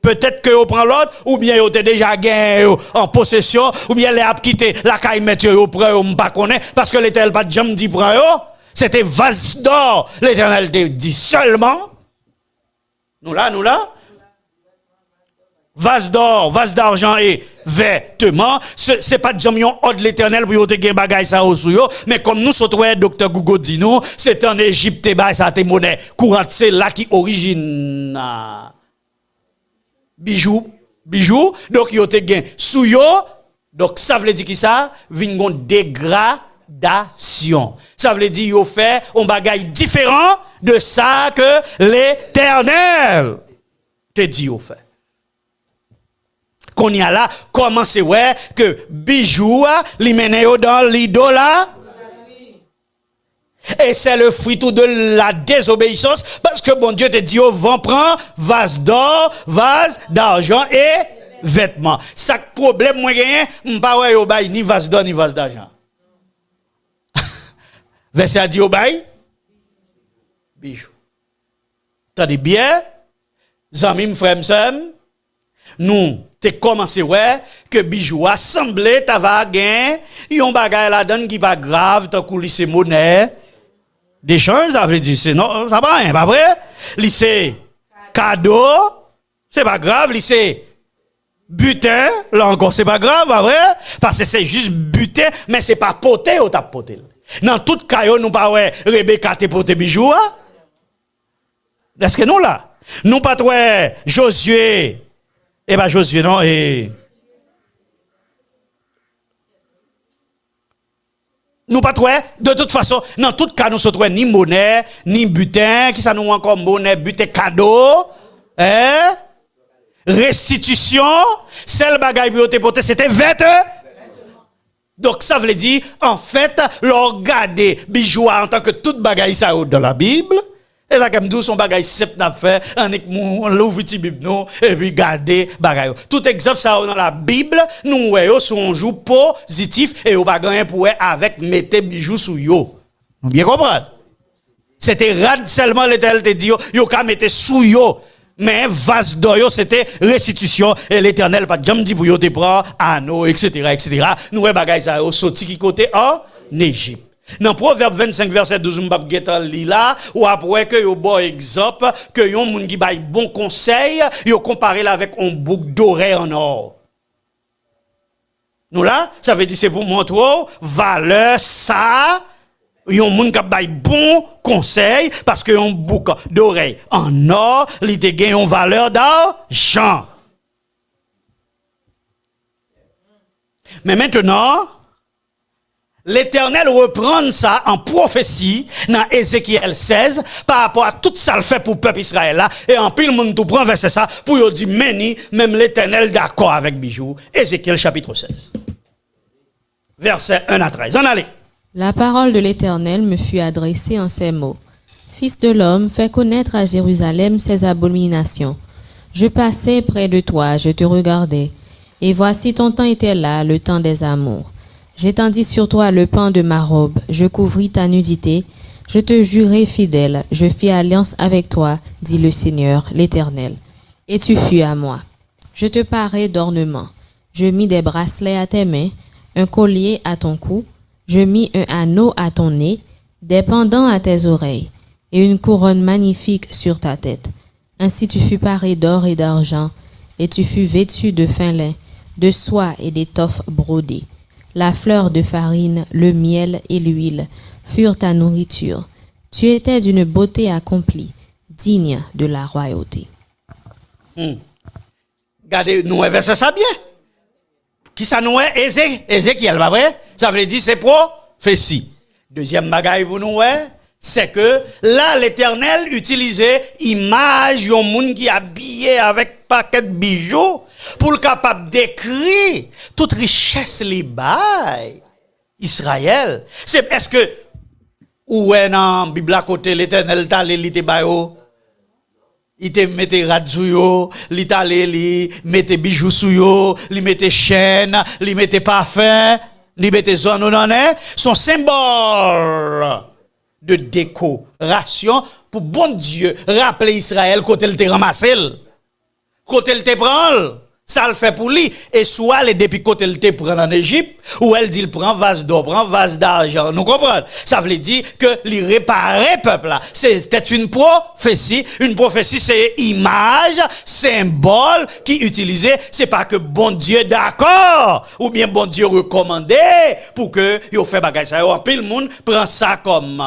Peut-être que vous prenez l'autre, ou bien vous avez déjà gagné en possession, ou bien les a quitté la caille mettre vous prend vous pas connaît parce que l'Éternel pas jamais dit prend yo, c'était vase d'or. L'Éternel te dit seulement. Nous là. Vase d'or, vase d'argent et vêtements, c'est pas jamais un ordre de l'Éternel pour vous te gagner bagay ça au sou, mais comme nous sommes docteur Gougo dit nous, c'est en Égypte ba ça te monnaie courante, c'est là qui origine bijoux, donc yo te gain sou yo, donc ça veut dire qui ça vinn gon dégradation. Ça veut dire yo fait un bagay différent de ça que l'Éternel te dit yo fait. Qu'on y a là, comment c'est ouais que bijou, li mène dans l'idole là? Et c'est le fruit tout de la désobéissance, parce que bon Dieu te dit, oh, vent prend vase d'or, vase d'argent et vêtements. Ça problème, moi, m'pas ouais, yo bay, ni vase d'or, ni vase d'argent. Verset a dit, yo bay, bijou. Tandis bien, Zamim Fremsem, nous, te commencé, ouais, que bijou assemblé, ta va gagner, yon bagay la donne qui pas grave, ta coulisse monnaie. Des choses, ça veut dire, c'est non, ça va rien, pas vrai? Lycée, cadeau, c'est pas grave, lycée, butin, là encore, c'est pas grave, pas vrai? Parce que c'est juste butin, mais c'est pas poté ou t'as poté. Dans tout cas, nous pas ouais, Rebecca te poté bijou, hein? Est-ce que nous là? Nous pas ouais, Josué, eh ben Josué, non, et. Nous pas trop, de toute façon, dans tout cas, nous sommes ni monnaie, ni butin, qui ça nous encore monnaie, butin cadeau, hein? Restitution, celle bagaille bioté porté, c'était vêtement. Donc ça veut dire, en fait, leur garder bijoux en tant que toute bagaille ça dans la Bible. Et ça comme dit son bagaille simple n'a fait, on l'ouvre ti Bible non et puis garder bagaille. Tout exemple ça dans la Bible, nous voyons son jour positif et au pas gagner pour avec mettre bijoux sous yo. Vous bien comprendre? C'était rad seulement l'Éternel te dit yo ka mettre sous yo. Mais vase d'or c'était restitution et l'Éternel pas jamais dit pour yo te prend anneau etc. Nous voyons bagaille ça sorti qui côté en Égypte. Dans Proverbe 25 verset 12 m'pa geta li là ou après que yo bon exemple que yon moun ki bay bon conseil yo comparé là avec un bouc d'oreille en or. Nous là ça veut dire c'est pour montrer valeur ça yon moun ki bay bon conseil parce que yon bouc d'oreille en or li te gen yon valeur d'argent. Mais maintenant l'Éternel reprend ça en prophétie dans Ézéchiel 16 par rapport à tout ça le fait pour le peuple Israël là et en pile monde tout prend verset ça pour yo dire meni même l'Éternel d'accord avec bijou. Ézéchiel chapitre 16 verset 1 à 13. En allez. La parole de l'Éternel me fut adressée en ces mots. Fils de l'homme, fais connaître à Jérusalem ses abominations. Je passais près de toi, je te regardais, et voici ton temps était là, le temps des amours. J'étendis sur toi le pan de ma robe, je couvris ta nudité, je te jurai fidèle, je fis alliance avec toi, dit le Seigneur, l'Éternel. Et tu fus à moi. Je te parai d'ornements, je mis des bracelets à tes mains, un collier à ton cou, je mis un anneau à ton nez, des pendants à tes oreilles, et une couronne magnifique sur ta tête. Ainsi tu fus paré d'or et d'argent, et tu fus vêtu de fin lin, de soie et d'étoffe brodée. La fleur de farine, le miel et l'huile furent ta nourriture. Tu étais d'une beauté accomplie, digne de la royauté. Regardez, nous verset ça bien. Qui ça nous est Ézéchiel, pas vrai? Ça veut dire c'est prophétie. Deuxième bagaille pour nous, c'est que là, l'Éternel utilisait image yon moun qui habillé avec paquet de bijoux pour le capable d'écrire toute richesse li bay Israël. C'est est-ce que ou dans Bible à côté l'Éternel t'a li te bayo il te mette rad sou yo, li t'a li mette bijoux sou yo, li mette chaîne, li mette parfum, li mette zone non son symbole de décoration pour bon Dieu rappeler Israël côté il te ramassé côté il te prend ça le fait pour lui et soit les depuis côté il te prend en Égypte ou elle dit il prend vase d'or prend vase d'argent nous comprenons ça veut dire que il réparer peuple là c'était une prophétie c'est image symbole qui utilisait c'est pas que bon Dieu d'accord ou bien bon Dieu recommandé pour que yo fait bagage ça en pile monde prend ça comme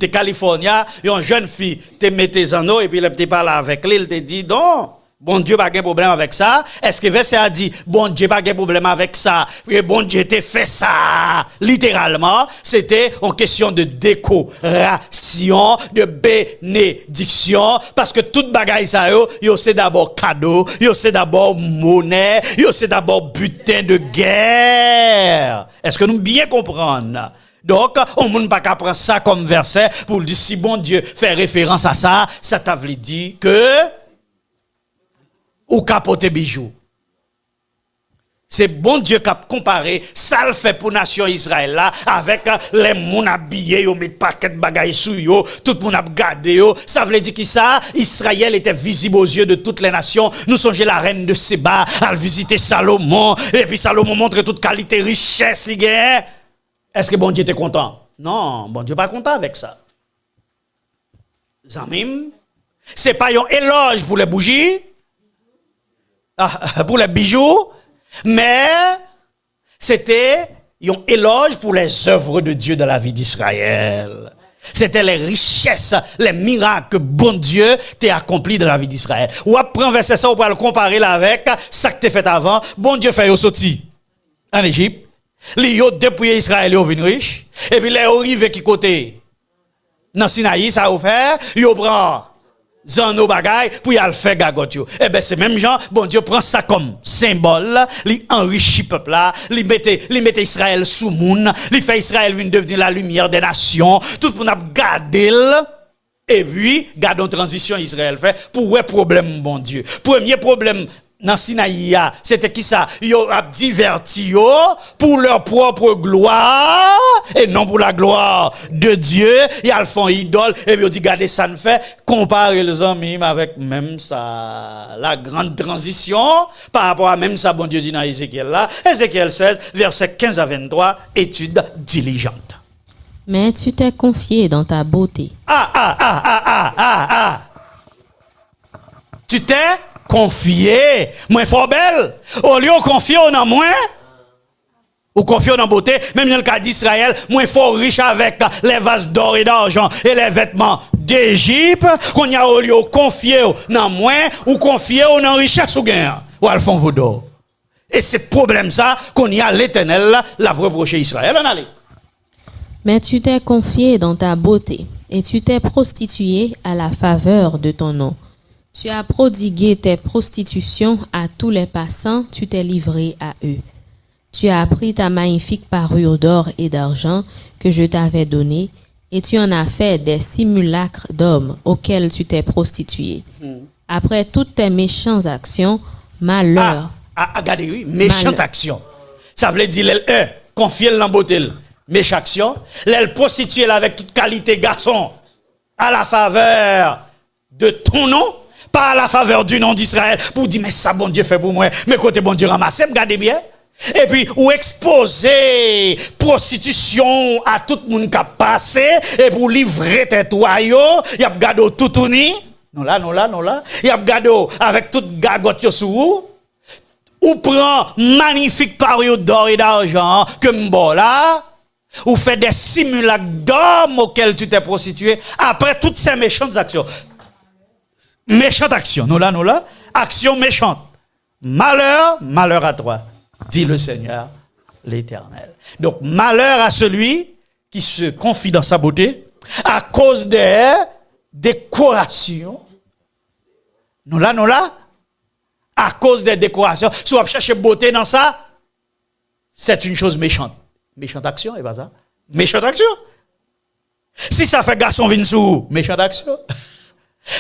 t'es California, une jeune fille, te mettez en eau et puis elle te parle avec elle, elle te dit non, Bon Dieu pas de problème avec ça. Est-ce que verset a dit, bon Dieu pas de problème avec ça. Et bon Dieu t'a fait ça. Littéralement, c'était en question de décoration, de bénédiction. Parce que toute bagaille ça, yo c'est d'abord cadeau, yo c'est d'abord monnaie, yo c'est d'abord butin de guerre. Est-ce que nous bien comprenons? Donc, on ne peut pas prendre ça comme verset pour dire si bon Dieu fait référence à ça, ça t'a voulu dire que ou capote bijoux. C'est bon Dieu qui a comparé ça le fait pour nation Israël là avec les moun habillés yo met paquet de bagaille sous yo, tout moun a gardé yo. Ça veut dire que ça Israël était visible aux yeux de toutes les nations. Nous songeons la reine de Séba, à visiter Salomon et puis Salomon montre toute qualité richesse li gagne. Est-ce que bon Dieu était content? Non, bon Dieu pas content avec ça. Zamim, c'est pas un éloge pour les bougies, pour les bijoux, mais c'était un éloge pour les œuvres de Dieu dans la vie d'Israël. C'était les richesses, les miracles que bon Dieu t'a accompli dans la vie d'Israël. Ou après verset ça, on peut le comparer là avec ça que t'as fait avant. Bon Dieu fait yo sorti en Égypte. Li yo depuis Israël yo vinn riche et puis les arrivé qui côté dans Sinaï ça a fait yo prend zano bagay pour y aller faire gagot yo. Eh ben c'est même gens bon Dieu prend ça comme symbole, li enrichit peuple là, li mette Israël sous moun, li fait Israël vinn devenir la lumière des nations, tout pour n'a garder et puis gardons transition Israël fait pour ouais problème bon Dieu. Premier problème dans Sinaï, c'était qui ça? Yo a diverti yo pour leur propre gloire et non pour la gloire de Dieu. Ils font idole et puis ils disent regardez ça ne fait comparer les hommes avec même ça la grande transition par rapport à même ça bon Dieu dit dans Ézéchiel là, Ézéchiel 16 verset 15 à 23 étude diligente. Mais tu t'es confié dans ta beauté. Tu t'es confié, moins fort belle. Au lieu de confier dans moins, ou confier dans beauté, même dans le cas d'Israël, moins fort riche avec les vases d'or et d'argent et les vêtements d'Égypte, qu'on y a au lieu de confier dans moins, ou confier dans richesse ou gain, ou al fond vaudor. Et c'est problème ça qu'on y a l'Éternel la reproché Israël. On allait. Mais tu t'es confié dans ta beauté et tu t'es prostitué à la faveur de ton nom. Tu as prodigué tes prostitutions à tous les passants, tu t'es livré à eux. Tu as pris ta magnifique parure d'or et d'argent que je t'avais donnée, et tu en as fait des simulacres d'hommes auxquels tu t'es prostitué. Après toutes tes méchantes actions, malheur. Regardez, oui, méchante action. Ça veut dire, confier la beauté, méchante action. Elle prostitue avec toute qualité garçon, à la faveur de ton nom. Pas à la faveur du nom d'Israël pour dire mais ça bon Dieu fait pour moi mais côté bon Dieu ramassé regardez bien et puis ou exposer prostitution à tout le monde qui a passé et pour livrer tes toyaux y a gardé tout tourni non là y a gardé avec toute gagotte sous ou prend magnifique parure d'or et d'argent que m'bo là ou fait des simulacres d'hommes auxquels tu t'es prostitué après toutes ces méchantes actions. Méchante action, nous là, action méchante. Malheur à toi, dit le Seigneur l'Éternel. Donc, malheur à celui qui se confie dans sa beauté à cause des décorations. Nous là, à cause des décorations. Si on cherche beauté dans ça, c'est une chose méchante. Méchante action, et pas ça? Méchante action. Si ça fait garçon vinsou, méchante action.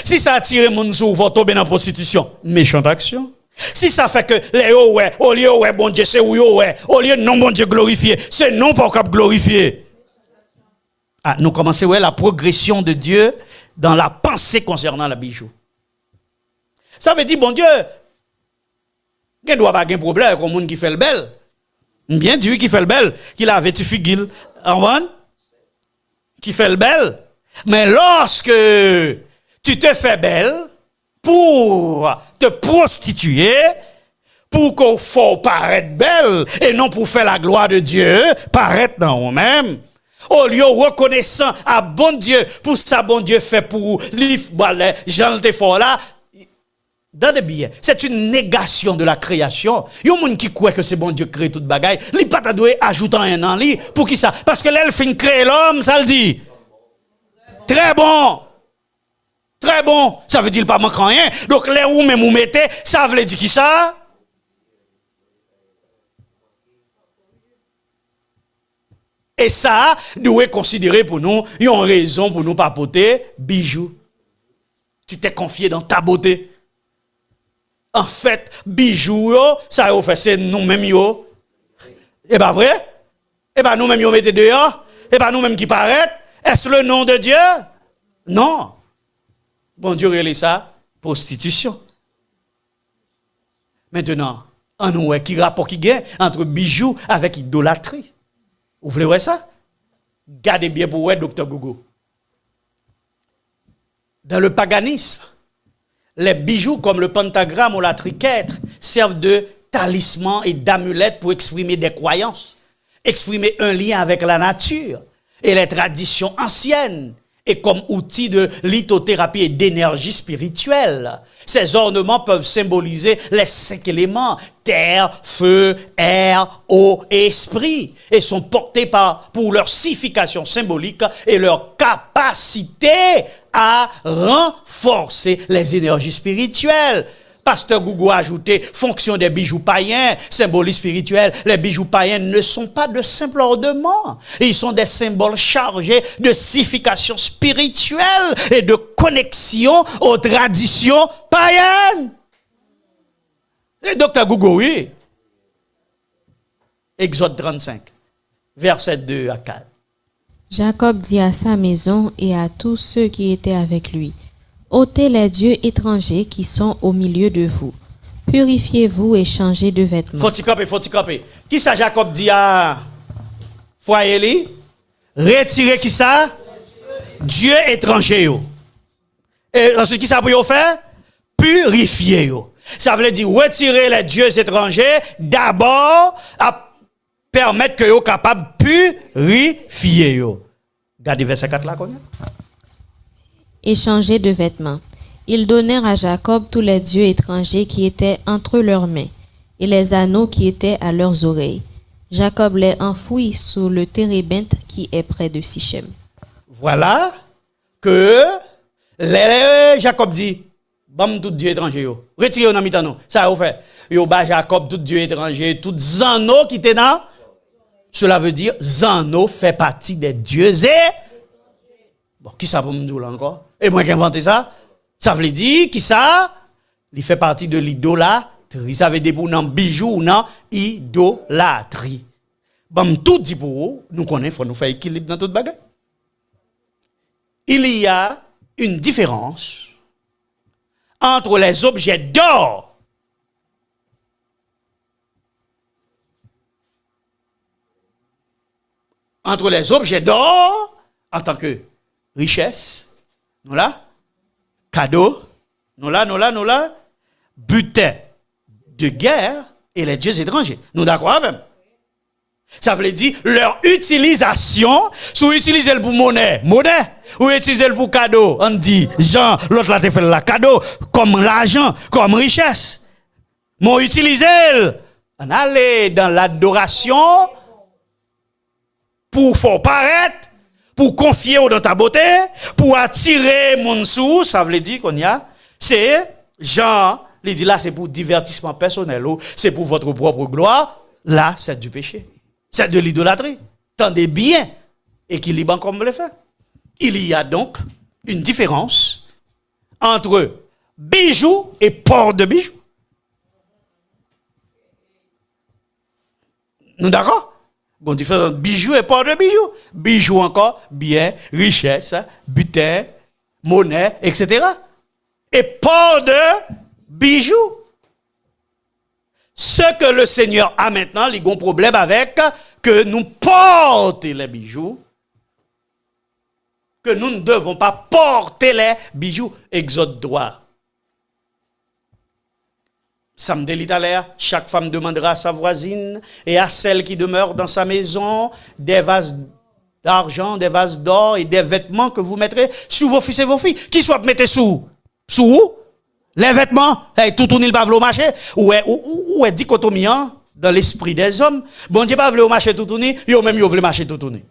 Si ça attire mon sou, faut tomber dans la prostitution. Méchante action. Si ça fait que les ouais, au lieu ouais, bon Dieu, c'est oui, ouais, au lieu non bon Dieu glorifié, c'est non pas cap glorifié. Nous commençons ouais, la progression de Dieu dans la pensée concernant la bijou. Ça veut dire, bon Dieu, il ne doit pas avoir un problème avec le monde qui fait le bel. Bien Dieu qui fait le bel, qui l'a vêtu figil, qui fait le bel. Mais lorsque tu te fais belle pour te prostituer, pour qu'on fasse paraître belle, et non pour faire la gloire de Dieu, paraître dans nous-mêmes. Au lieu reconnaissant à bon Dieu, pour ça bon Dieu fait pour les gens te font là, Donnez bien, c'est une négation de la création. Il y a un monde qui croit que c'est bon Dieu crée toute bagaille. Il pas ta doué ajoutant un en lui. Pour qui ça? Parce que là, elle fin créer l'homme, ça le dit. Très bon. Très bon. Ça veut dire pas manquer rien. Donc là où même vous mettez, ça veut dire qui ça? Et ça, doit considérer pour nous, il y a une raison pour nous papoter bijoux. Tu t'es confié dans ta beauté. En fait, bijoux, ça a fait, c'est nous-mêmes, et pas vrai? Et pas nous-mêmes, nous mettez dehors? Et pas nous-mêmes qui paraît? Est-ce le nom de Dieu? Non. Bon Dieu, relève ça, prostitution. Maintenant, on nous voit qui rapport qui gagne entre bijoux avec idolâtrie. Vous voulez voir ça? Gardez bien pour voir, Dr. Gogo. Dans le paganisme, les bijoux comme le pentagramme ou la triquetre servent de talisman et d'amulettes pour exprimer des croyances, exprimer un lien avec la nature et les traditions anciennes, et comme outil de lithothérapie et d'énergie spirituelle. Ces ornements peuvent symboliser les 5 éléments, terre, feu, air, eau et esprit, et sont portés pour leur signification symbolique et leur capacité à renforcer les énergies spirituelles. Pasteur Gougou a ajouté, fonction des bijoux païens, symbolisme spirituel. Les bijoux païens ne sont pas de simples ornements. Ils sont des symboles chargés de signification spirituelle et de connexion aux traditions païennes. Et Dr. Gougou, oui. Exode 35, versets 2 à 4. Jacob dit à sa maison et à tous ceux qui étaient avec lui, ôtez les dieux étrangers qui sont au milieu de vous. Purifiez-vous et changez de vêtements. Faut-il camper. Qui ça Jacob dit à foyer li? Retirez qui ça? Dieu étranger yo. Et ensuite qui ça pour faire? Purifier yo. Ça veut dire retirer les dieux étrangers d'abord à permettre que yo capable purifier yo. Regardez verset 4 là qu'on Et changez de vêtements. Ils donnèrent à Jacob tous les dieux étrangers qui étaient entre leurs mains, et les anneaux qui étaient à leurs oreilles. Jacob les enfouit sous le térébinthe qui est près de Sichem. Voilà que Jacob dit, bam tout dieu étranger yo. Retirez dans mitano. Ça a fait. Yo ba Jacob tout dieu étranger, tout Zano qui était dans. Cela veut dire Zano fait partie des dieux et bon, qui ça pour me dire là encore? Et moi qui ai inventé ça? Ça veut dire qui ça? Il fait partie de l'idolâtrie. Ça veut dire pour un bijou ou non idolâtrie. Bon, tout dit pour vous, nous connaissons, il faut nous faire équilibre dans toute bagaille. Il y a une différence entre les objets d'or en tant que richesse, nous là, cadeau, nous là, butin de guerre et les dieux étrangers. Nous d'accord même. Ça veut dire leur utilisation, si utiliser pour monnaie, ou utiliser pour cadeau, on dit, Jean, l'autre là te fait la cadeau, comme l'argent, comme richesse. Mon utiliser, on allait dans l'adoration pour faire paraître, pour confier dans ta beauté, pour attirer mon sou, ça veut dire qu'on y a, c'est Jean, il dit là c'est pour divertissement personnel, c'est pour votre propre gloire, là c'est du péché. C'est de l'idolâtrie. Tendez bien, équilibrant comme le fait. Il y a donc une différence entre bijoux et port de bijoux. Nous d'accord? Bon, différence entre bijoux et port de bijoux. Bijoux encore, bien, richesse, butin, monnaie, etc. Et port de bijoux. Ce que le Seigneur a maintenant, il y a un problème avec que nous portons les bijoux, que nous ne devons pas porter les bijoux. Exode droit. Samedi l'Italien, chaque femme demandera à sa voisine et à celle qui demeure dans sa maison des vases d'argent, des vases d'or et des vêtements que vous mettrez sur vos fils et vos filles. Qui soit mettez sous Les vêtements, tout tourne pas au marché. Ou est dichotomie dans l'esprit des hommes. Bon Dieu pas au marché tout tourner, yo même yo veut marché tout tourner.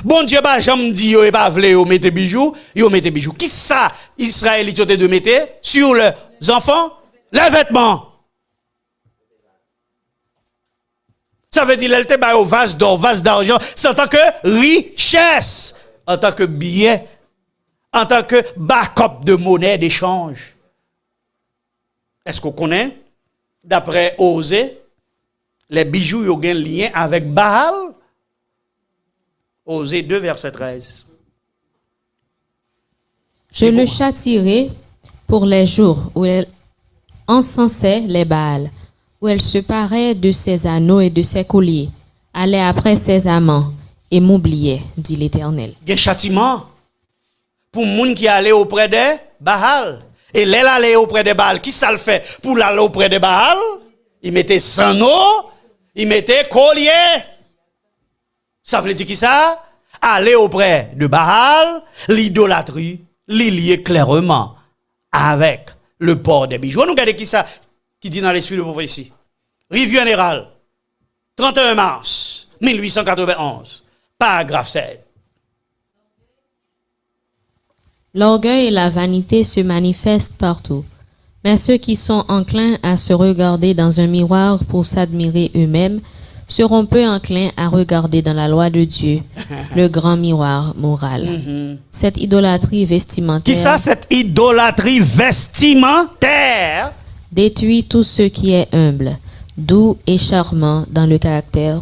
Bon Dieu pas jamais dit yo pas veut yo mettre bijoux, yo mettre bijoux. Qui ça Israélites de mettre sur leurs enfants? Les vêtements. Ça veut dire l'elle te au vase d'or, vase d'argent, c'est en tant que richesse, en tant que billet, en tant que backup de monnaie d'échange. Est-ce qu'on connaît, d'après Osée, les bijoux ont un lien avec Baal? Osée 2, verset 13. Je le châtierai pour les jours où elle encensait les Baals, où elle se parait de ses anneaux et de ses colliers, allait après ses amants et m'oubliait, dit l'Éternel. Il y a un châtiment pour les gens qui allaient auprès de Baal. Et elle allait auprès de Baal. Qui ça le fait pour aller auprès de Baal? Il mettait anneaux, il mettait collier. Ça veut dire qui ça? Aller auprès de Baal, l'idolâtrie, liée clairement avec le port des bijoux. Nous regardons qui ça qui dit dans l'esprit de prophétie. Revue générale, 31 mars 1891, paragraphe 7. L'orgueil et la vanité se manifestent partout, mais ceux qui sont enclins à se regarder dans un miroir pour s'admirer eux-mêmes seront peu enclins à regarder dans la loi de Dieu, le grand miroir moral. Cette idolâtrie vestimentaire... Qui ça, cette idolâtrie vestimentaire? Détruit tout ce qui est humble, doux et charmant dans le caractère.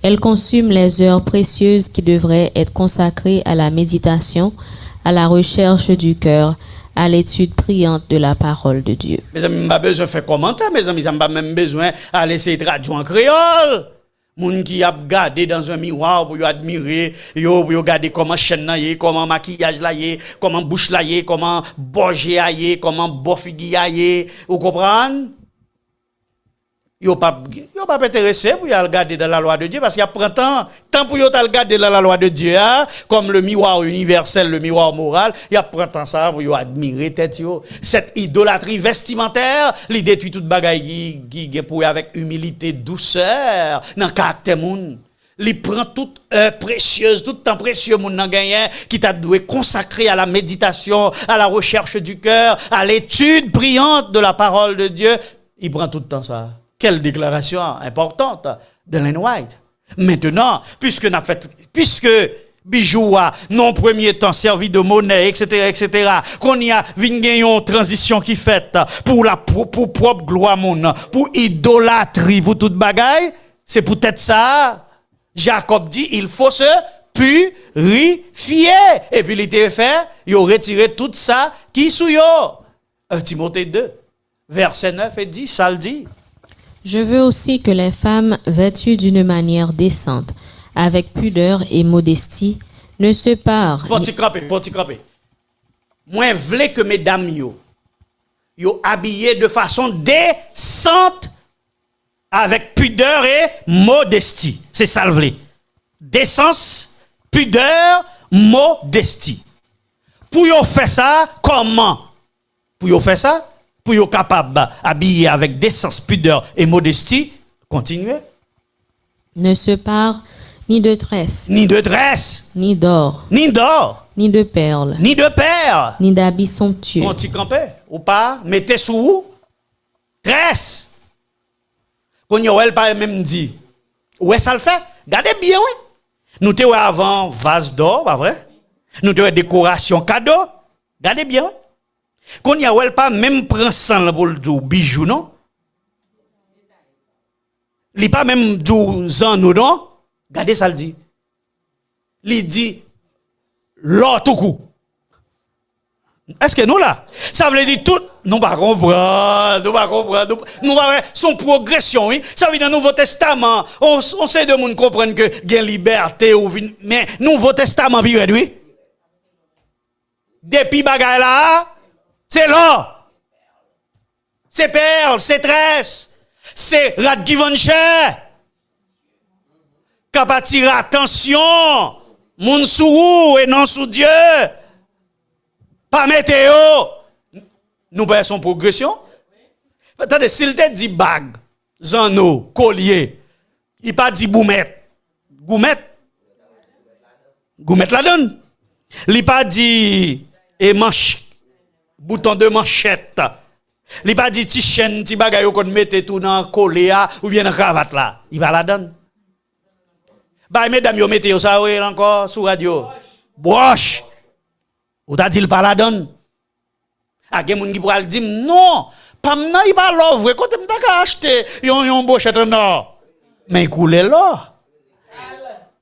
Elle consume les heures précieuses qui devraient être consacrées à la méditation, à la recherche du cœur, à l'étude priante de la parole de Dieu. Mes amis, je n'ai pas besoin de faire commentaire, mes amis, je n'ai pas même besoin d'aller essayer de traduire en créole. Moun qui a regardé dans un miroir pour admirer, pour regarder comment chaîne là y, comment maquillage là y, comment bouche là y, comment borgé y, comment bofigue y, vous comprenez? Yo pas intéressé pour y regarder dans la loi de Dieu parce qu'il y a prend temps pour y regarder dans la loi de Dieu comme le miroir universel, le miroir moral, il y a prend temps ça pour y admirer tête yo. Cette idolâtrie vestimentaire, li détruit toute bagaille qui pour avec humilité, douceur dans caractère moun. Li prend toute précieuse, tout temps précieux moun nan gagné qui t'a doué consacrer à la méditation, à la recherche du cœur, à l'étude brillante de la parole de Dieu, il prend tout le temps ça. Quelle déclaration importante d'Ellen White. Maintenant, puisque bijou a non premier temps servi de monnaie, etc., qu'on y a une transition qui fait pour propre gloire moun, pour idolâtrie, pour toute bagaille, c'est peut-être ça. Jacob dit, il faut se purifier. Et puis il était fait, il a retiré tout ça qui sous yo. Timothée 2, verset 9 et 10, ça le dit. Je veux aussi que les femmes vêtues d'une manière décente, avec pudeur et modestie, ne se parent. Faut t'y cramper. Moi, je veux que mesdames yo habillées de façon décente, avec pudeur et modestie. C'est ça le vrai. Décence, pudeur, modestie. Pour yo faire ça, comment? Pour yo faire ça? Pour être capable d'habiller avec décence, pudeur et modestie, continuez. Ne se parent ni de tresse, Ni de tresse, ni d'or, ni d'or, ni de perles, ni de perles. ni d'habits somptueux. On t'y campé ou pas? Mettez sous vous. Tresse. Qu'on y a pas même dit. Ouais, ça le fait. Gardez bien, ouais. Nous te avant vase d'or, pas vrai? Nous te décoration cadeau. Gardez bien, ouais. Qu'on y a pas même prend sang pour le bijou, non? Li pas même 12 ans, non? Gardez ça le dit. Li dit l'or tout coup. Est-ce que nous là? Ça veut dire tout. Nous pas comprendre. Nous pas son progression, oui. Ça veut dire Nouveau Testament. On sait de monde comprendre que il y a liberté ou mais Nouveau Testament bi oui. Depuis bagay là, c'est l'or. C'est perle, c'est tresse. C'est rat givenchy. Cap attirer attention. Moun sou et non sous Dieu. Pas météo. Nous payons son progression. Attendez, s'il te dit bague, zano, collier, il pas dit boumette. Goumette la donne. Il pas dit et manche, bouton de manchette. Il pas dit ti chaîne, ti bagay qu'on mette tout dans collier ou bien dans cravate là. Il va la donne. Bah mesdames yo mettez ça encore sur radio. Broche. Ou t'a dit il pas la donne. A gen moun qui pourra dire non, pas nan il pas l'ouvre quand m'ta ka acheter yon bochette non. Mais il coule là.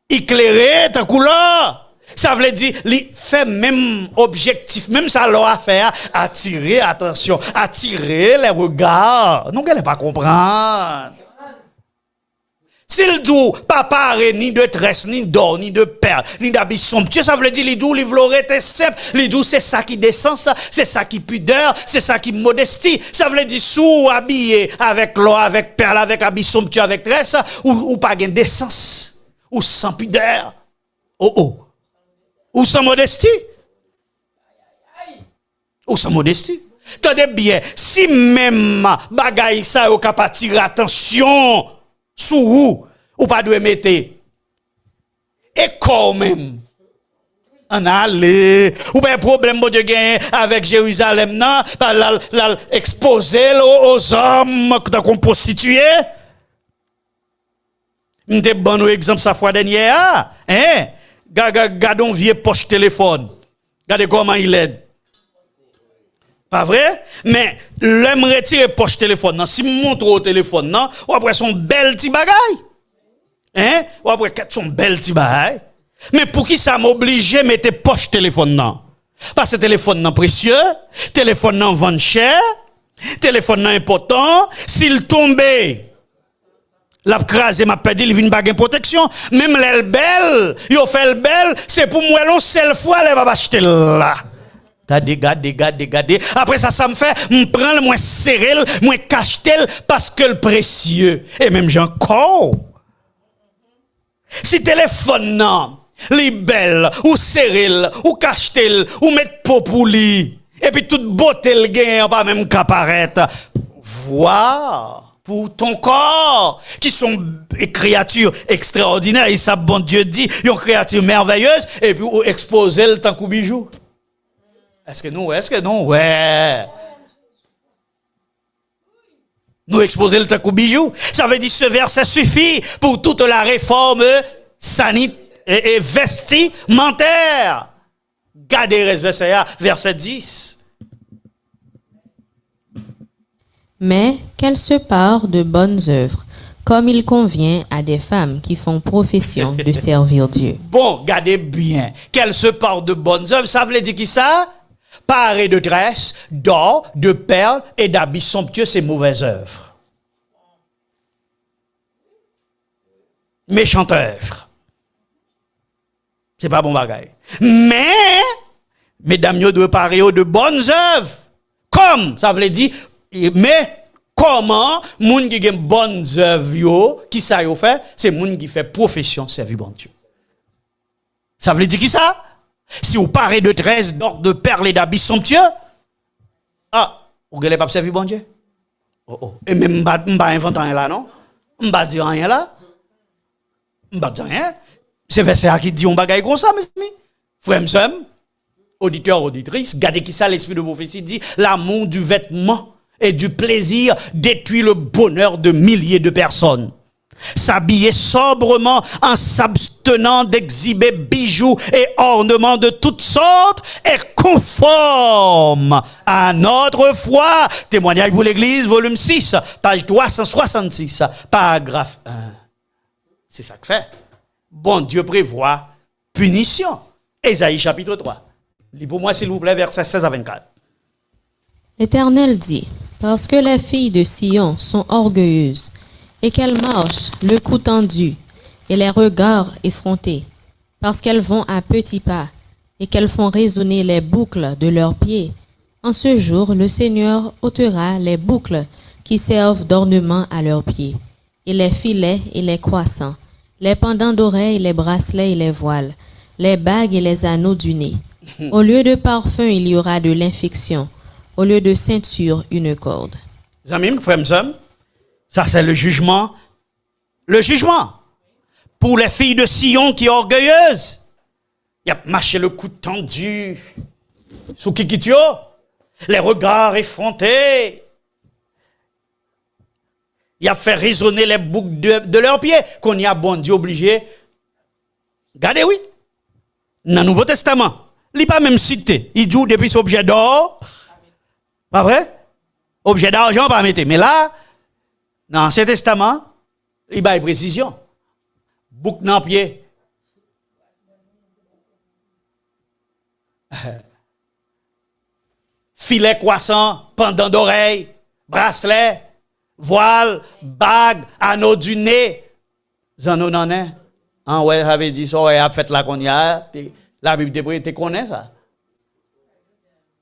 Éclairé ta couleur. Ça veut dire, il fait même objectif, même ça l'a faire, attirer attention, attirer les regards. Nous n'allons pas comprendre. S'il dit pas paré ni de tresse, ni d'or, ni de perles, ni d'habits somptueux, ça veut dire, il dit, l'ivre est simple, il dit, c'est ça qui descend, c'est ça qui pudeur, c'est ça qui modestie. Ça veut dire, sous habillé avec l'or, avec perles, avec habits somptueux, avec tresse, ou pas gain d'essence, ou sans pudeur. Ou sans modestie. Ou sans modestie. Tenez bien, si même bagaille ça ou capable attirer attention sur vous, ou pas de mettre. Et quand même, on a allé, ou pas de problème bon Dieu gagne avec Jérusalem, non, exposer aux hommes qu'on prostitué. M'te bon exemple sa fois dernière, hein? Gardons vieux poche téléphone. Regardez comment il est. Pas vrai? Mais l'homme retire poche téléphone. Si je montre au téléphone, non? Ou après son bel petit bagay. Hein? Ou après son bel petit bagay. Mais pour qui ça m'oblige à mettre poche téléphone, non? Parce que téléphone non précieux, téléphone non vend cher, téléphone non important. S'il tombait, la crase m'a perdu, il vient pas protection. Même l'elle belle, yo fait le belle, c'est pour moi l'on seule fois elle va acheter là. Gardez. Après ça me fait, me prendre moins serré, moins cachetel parce que le précieux. Et même j'ai encore. Si téléphone non, li belle, ou serré, ou cachetel, ou mettre pot pour lui. Et puis toute beauté le gain, pas même qu'apparaître. Voir. Pour ton corps, qui sont des créatures extraordinaires, et ça, bon Dieu dit, ils ont créatures merveilleuses, et puis exposer le temps qu'au bijou. Est-ce que non? Ouais. Nous exposer le temps qu'au bijou. Ça veut dire ce verset suffit pour toute la réforme sanitaire et vestimentaire. Gardez verset 10. Mais qu'elle se parle de bonnes œuvres, comme il convient à des femmes qui font profession de servir Dieu. Bon, gardez bien. Qu'elle se parle de bonnes œuvres, ça veut dire qui ça? Parée de tresses, d'or, de perles et d'habits somptueux, c'est mauvaises œuvres. Méchante œuvre. C'est pas bon bagaille. Mais, mesdames, vous devez parler de bonnes œuvres. Comme, ça veut dire, mais comment moun qui gen bonnes œuvres qui ça yo fait, c'est moun qui fait profession servir bon Dieu. Ça veut dire qui ça? Si vous parlez de 13 d'or, de perles et d'habits somptueux, vous n'allez pas servir bon Dieu. Et même m'ba inventer rien là non? M'ba dire rien là. M'ba dire rien. C'est verset qui dit on bagaille comme ça mes amis. Frères et sœurs, auditeurs, auditrices, gardez qui ça l'esprit de prophétie dit l'amour du vêtement et du plaisir détruit le bonheur de milliers de personnes. S'habiller sobrement en s'abstenant d'exhiber bijoux et ornements de toutes sortes est conforme à notre foi. Témoignage pour l'Église, volume 6, page 366, paragraphe 1. C'est ça que fait. Bon Dieu prévoit punition. Ésaïe chapitre 3. Lis pour moi s'il vous plaît, versets 16 à 24. L'Éternel dit, parce que les filles de Sion sont orgueilleuses, et qu'elles marchent le cou tendu, et les regards effrontés, parce qu'elles vont à petits pas, et qu'elles font résonner les boucles de leurs pieds. En ce jour, le Seigneur ôtera les boucles qui servent d'ornement à leurs pieds, et les filets et les croissants, les pendants d'oreilles, les bracelets et les voiles, les bagues et les anneaux du nez. Au lieu de parfum, il y aura de l'infection. au lieu de ceinture, une corde. Amis, frères, ça c'est le jugement. Le jugement. Pour les filles de Sion qui sont orgueilleuses. Il y a marché le cou tendu. Sous Kikitio. Les regards effrontés. Il a fait résonner les boucles de leurs pieds. Qu'on y a bon Dieu obligé. Regardez, oui. Dans le Nouveau Testament. Il n'est pas même cité. Il dit depuis cet objet d'or. Pas vrai? Objet d'argent, pas mettre. Mais là, dans l'Ancien Testament, il y a une précision. Boucle dans le pied. Filet croissant, pendant d'oreilles, bracelet, voile, bague, anneau du nez. J'en ai. Ah ouais, j'avais dit ça, ouais, a fait la qu'on y a. La Bible te connaît ça.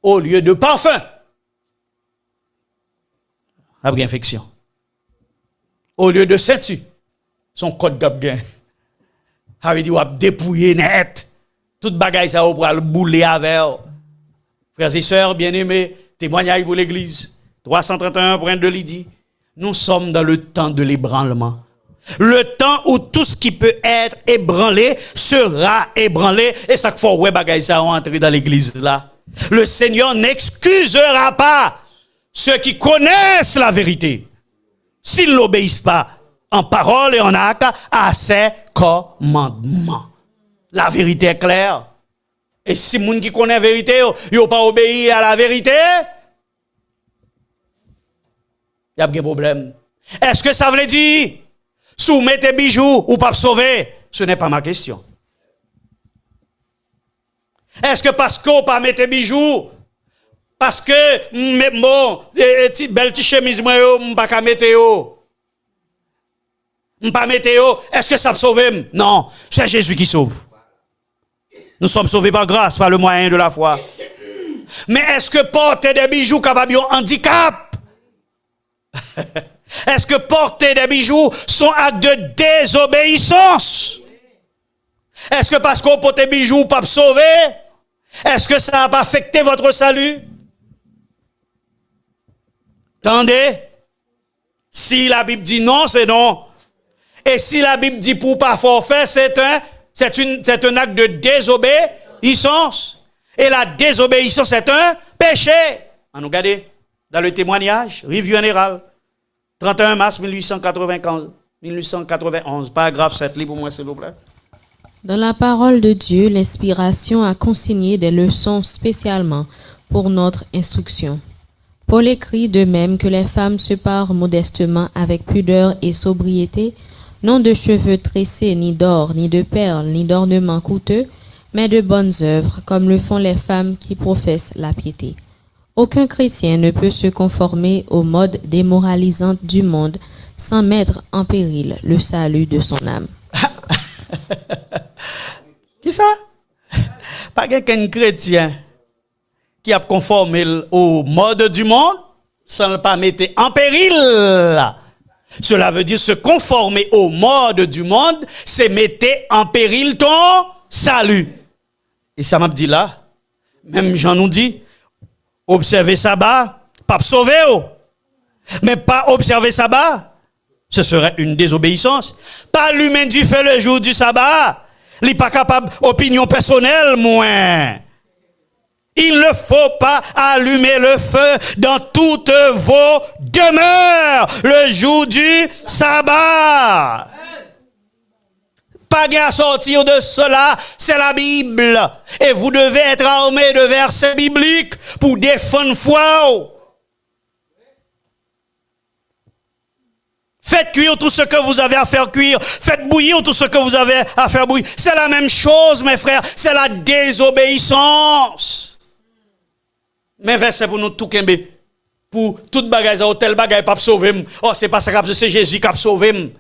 Au lieu de parfum. Après infection. Au lieu de ceinture. Son code d'abgain. Avait dit, ou a dépouillé net. Toute bagaille ça ou pour le bouler avec. Frères et sœurs, bien-aimés, témoignage pour l'église. 331 Prince de Lydie. Nous sommes dans le temps de l'ébranlement. Le temps où tout ce qui peut être ébranlé sera ébranlé. Et chaque fois, ouais, bagaille ça entrer dans l'église là. Le Seigneur n'excusera pas ceux qui connaissent la vérité. S'ils n'obéissent pas en parole et en acte à ses commandements. La vérité est claire. Et si les gens qui connaissent la vérité, ils n'ont pas obéi à la vérité, il y a un problème. Est-ce que ça veut dire, soumettre tes bijoux ou pas sauver? Ce n'est pas ma question. Est-ce que parce qu'on pas mettre tes bijoux, parce que, bon, belle petite chemise, moi, je pas mettre pas mettre est-ce que ça sauve? Non, c'est Jésus qui sauve. Nous sommes sauvés par grâce, par le moyen de la foi. Mais est-ce que porter des bijoux capable de handicap? Est-ce que porter des bijoux sont actes de désobéissance? Est-ce que parce qu'on porte des bijoux pas sauver? Est-ce que ça n'a pas affecté votre salut? Attendez. Si la Bible dit non, c'est non. Et si la Bible dit pour pas forfait, c'est un acte de désobéissance. Et la désobéissance, c'est un péché. On nous regarde dans le témoignage, Revue générale, 31 mars 1891, paragraphe 7, lis pour moi s'il vous plaît. Dans la parole de Dieu, l'inspiration a consigné des leçons spécialement pour notre instruction. Paul écrit de même que les femmes se parent modestement avec pudeur et sobriété, non de cheveux tressés, ni d'or, ni de perles, ni d'ornements coûteux, mais de bonnes œuvres, comme le font les femmes qui professent la piété. Aucun chrétien ne peut se conformer aux modes démoralisantes du monde sans mettre en péril le salut de son âme. Qui ça? Pas quelqu'un chrétien qui a conformé au mode du monde sans ne pas mettre en péril. Cela veut dire se conformer au mode du monde, c'est mettre en péril ton salut. Et ça m'a dit là, même Jean nous dit, observer sabbat, pas sauver. Mais pas observer sabbat, ce serait une désobéissance. Pas l'humain du fait le jour du sabbat. Il n'est pas capable, opinion personnelle, moins. Il ne faut pas allumer le feu dans toutes vos demeures le jour du sabbat. Pas à sortir de cela, c'est la Bible. Et vous devez être armés de versets bibliques pour défendre foi. Faites cuire tout ce que vous avez à faire cuire. Faites bouillir tout ce que vous avez à faire bouillir. C'est la même chose, mes frères. C'est la désobéissance. Mais verset pour nous tout kembe. Pour toute bagaille, tel bagaille pas sauver. Oh, c'est pas ça que c'est Jésus qui a sauvé.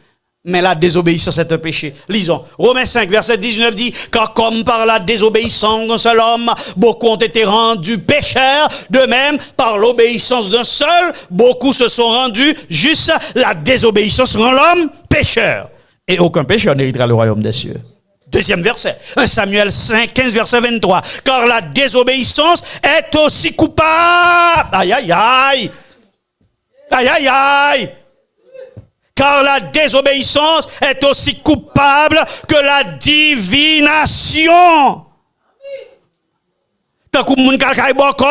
Mais la désobéissance est un péché. Lisons. Romains 5, verset 19 dit, car comme par la désobéissance d'un seul homme, beaucoup ont été rendus pécheurs, de même, par l'obéissance d'un seul, beaucoup se sont rendus justes. La désobéissance rend l'homme pécheur. Et aucun pécheur n'héritera le royaume des cieux. Deuxième verset, 1 Samuel 5, 15, verset 23. Car la désobéissance est aussi coupable. Aïe, aïe, aïe. Aïe, aïe, aïe. Car la désobéissance est aussi coupable que la divination. Tant que moun kal kay boko,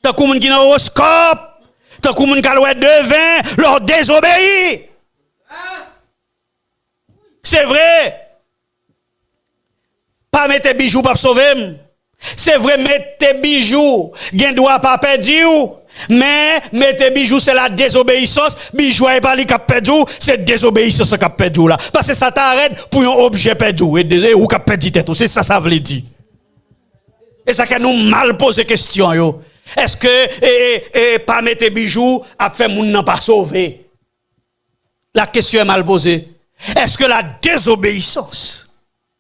tant que moun ki nan horoscope, tant que moun kal wè devin, leur désobéit. C'est vrai. Pas mettre bijoux pour sauver. C'est vrai, mettre bijoux, gen doit pas perdre. Mais mettre bijoux, c'est la désobéissance. Bijoux n'est pas li k'ap perdu, c'est désobéissance qui a perdu là. Parce que ça t'arrête pour un objet perdu. Et ou k'ap perdu tête. C'est ça, ça veut dire. Et ça que nous mal poser question yo. Est-ce que pas mettre bijoux a fait moun nan pas sauver? La question est mal posée. Est-ce que la désobéissance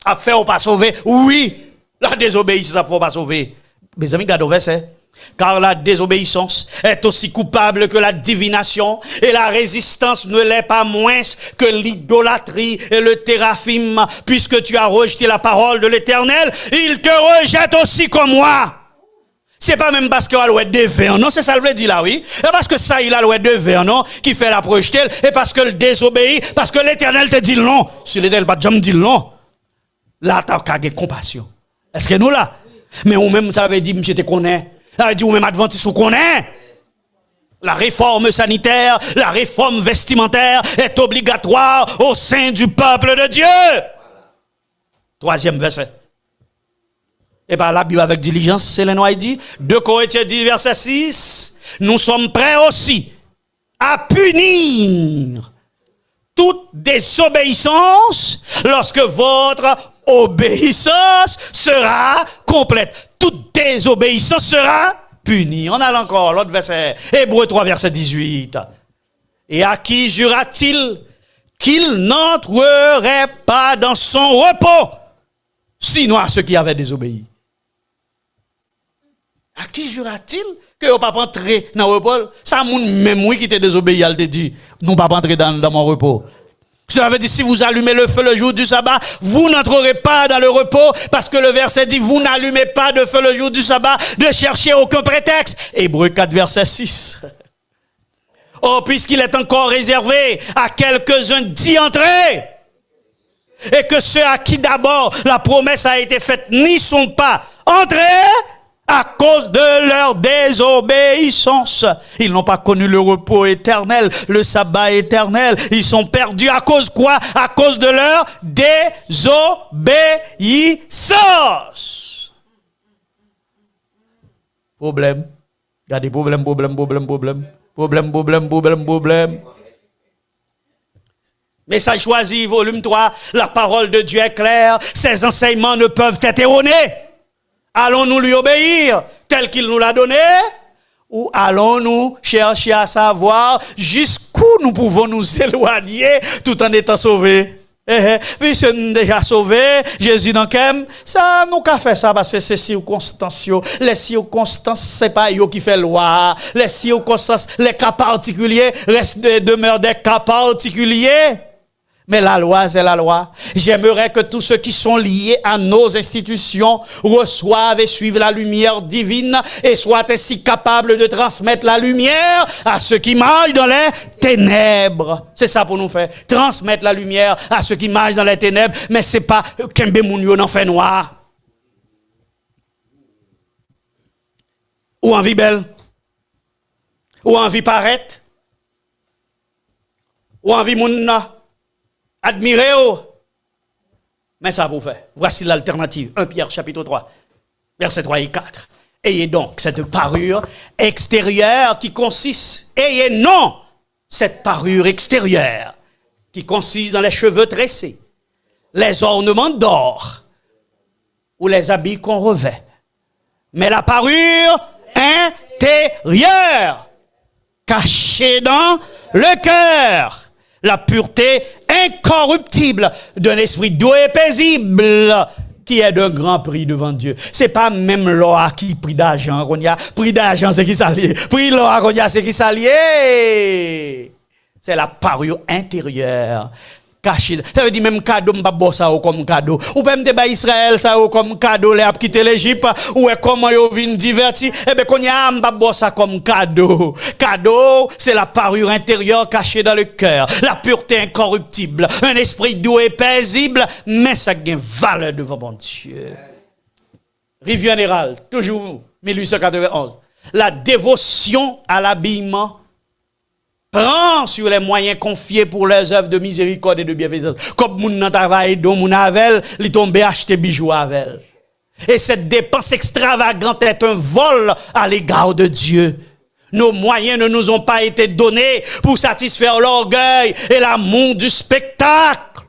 a fait ou pas sauver? Oui, la désobéissance a fait ou pas sauver. Mes amis, regardez au verset. Car la désobéissance est aussi coupable que la divination, et la résistance ne l'est pas moins que l'idolâtrie et le téraphim. Puisque tu as rejeté la parole de l'Éternel, il te rejette aussi comme moi. C'est pas même parce qu'il a loué de verre, non, c'est ça le veut dire là, oui. C'est parce que ça, il a loué de verre, non, qui fait la projeter, et parce que le désobéit, parce que l'Éternel te dit non. Si l'Éternel pas jamais dit non, là, t'as qu'à compassion. Est-ce que nous là? Mais ou même, ça veut dire, monsieur te connaît. Ça veut dire, ou même adventiste, ou connaît. La réforme sanitaire, la réforme vestimentaire est obligatoire au sein du peuple de Dieu. Troisième verset. Et par la Bible avec diligence, c'est le noir dit, 2 Corinthiens 10, verset 6, nous sommes prêts aussi à punir toute désobéissance lorsque votre obéissance sera complète. Toute désobéissance sera punie. On a encore l'autre verset, Hébreux 3, verset 18. Et à qui jura-t-il qu'il n'entrerait pas dans son repos, sinon à ceux qui avaient désobéi? À qui jura-t-il que vous ne pas entrer dans le repos? Ça, même moi qui t'ai désobéi, elle te dit, nous pas entrer dans mon repos. Cela veut dire, si vous allumez le feu le jour du sabbat, vous n'entrerez pas dans le repos, parce que le verset dit, vous n'allumez pas de feu le jour du sabbat, ne cherchez aucun prétexte. Hébreux 4, verset 6. Oh, puisqu'il est encore réservé à quelques-uns d'y entrer, et que ceux à qui d'abord la promesse a été faite n'y sont pas entrés, à cause de leur désobéissance. Ils n'ont pas connu le repos éternel, le sabbat éternel. Ils sont perdus à cause quoi? À cause de leur désobéissance. Problème. Regardez, problème. Message choisi, volume 3. La parole de Dieu est claire. Ses enseignements ne peuvent être erronés. Allons-nous lui obéir tel qu'il nous l'a donné, ou allons-nous chercher à savoir jusqu'où nous pouvons nous éloigner tout en étant sauvés? Puisque nous sommes déjà sauvés, Jésus dans quel ça nous qu'a fait ça parce que c'est circonstances. Les circonstances, c'est pas eux qui fait loi. Les circonstances, les cas particuliers demeurent des cas particuliers. Mais la loi, c'est la loi. J'aimerais que tous ceux qui sont liés à nos institutions reçoivent et suivent la lumière divine et soient ainsi capables de transmettre la lumière à ceux qui marchent dans les ténèbres. C'est ça pour nous faire. Transmettre la lumière à ceux qui marchent dans les ténèbres. Mais c'est pas Kembe Mounio n'en fait noir. Ou envie belle. Ou envie paraître. Ou envie mounna. Admirez-vous. Mais ça vous fait. Voici l'alternative. 1 Pierre chapitre 3, versets 3 et 4. Ayez donc cette parure extérieure qui consiste, ayez non cette parure extérieure qui consiste dans les cheveux tressés, les ornements d'or ou les habits qu'on revêt. Mais la parure intérieure, cachée dans le cœur, la pureté incorruptible d'un esprit doux et paisible qui est d'un grand prix devant Dieu. C'est pas même l'or qui prix d'argent qu'on y a. Prix d'argent c'est qui s'allie. Prix l'or qu'on y a c'est qui s'allie. C'est la parure intérieure caché. Ça veut dire même cadeau, m'pas bon ça comme cadeau. Ou même débat Israël ça comme cadeau, les a quitté l'Égypte, ou est comment yo vinn diverti, eh ben qu'on y a m'pas bon ça comme cadeau. Cadeau, c'est la parure intérieure cachée dans le cœur, la pureté incorruptible, un esprit doux et paisible, mais ça a une valeur devant mon Dieu. Revue générale, toujours 1891. La dévotion à l'habillement prend sur les moyens confiés pour les œuvres de miséricorde et de bienfaisance. Comme moun nan travail dont moun avel, li tombe acheter bijoux avel. Et cette dépense extravagante est un vol à l'égard de Dieu. Nos moyens ne nous ont pas été donnés pour satisfaire l'orgueil et l'amour du spectacle.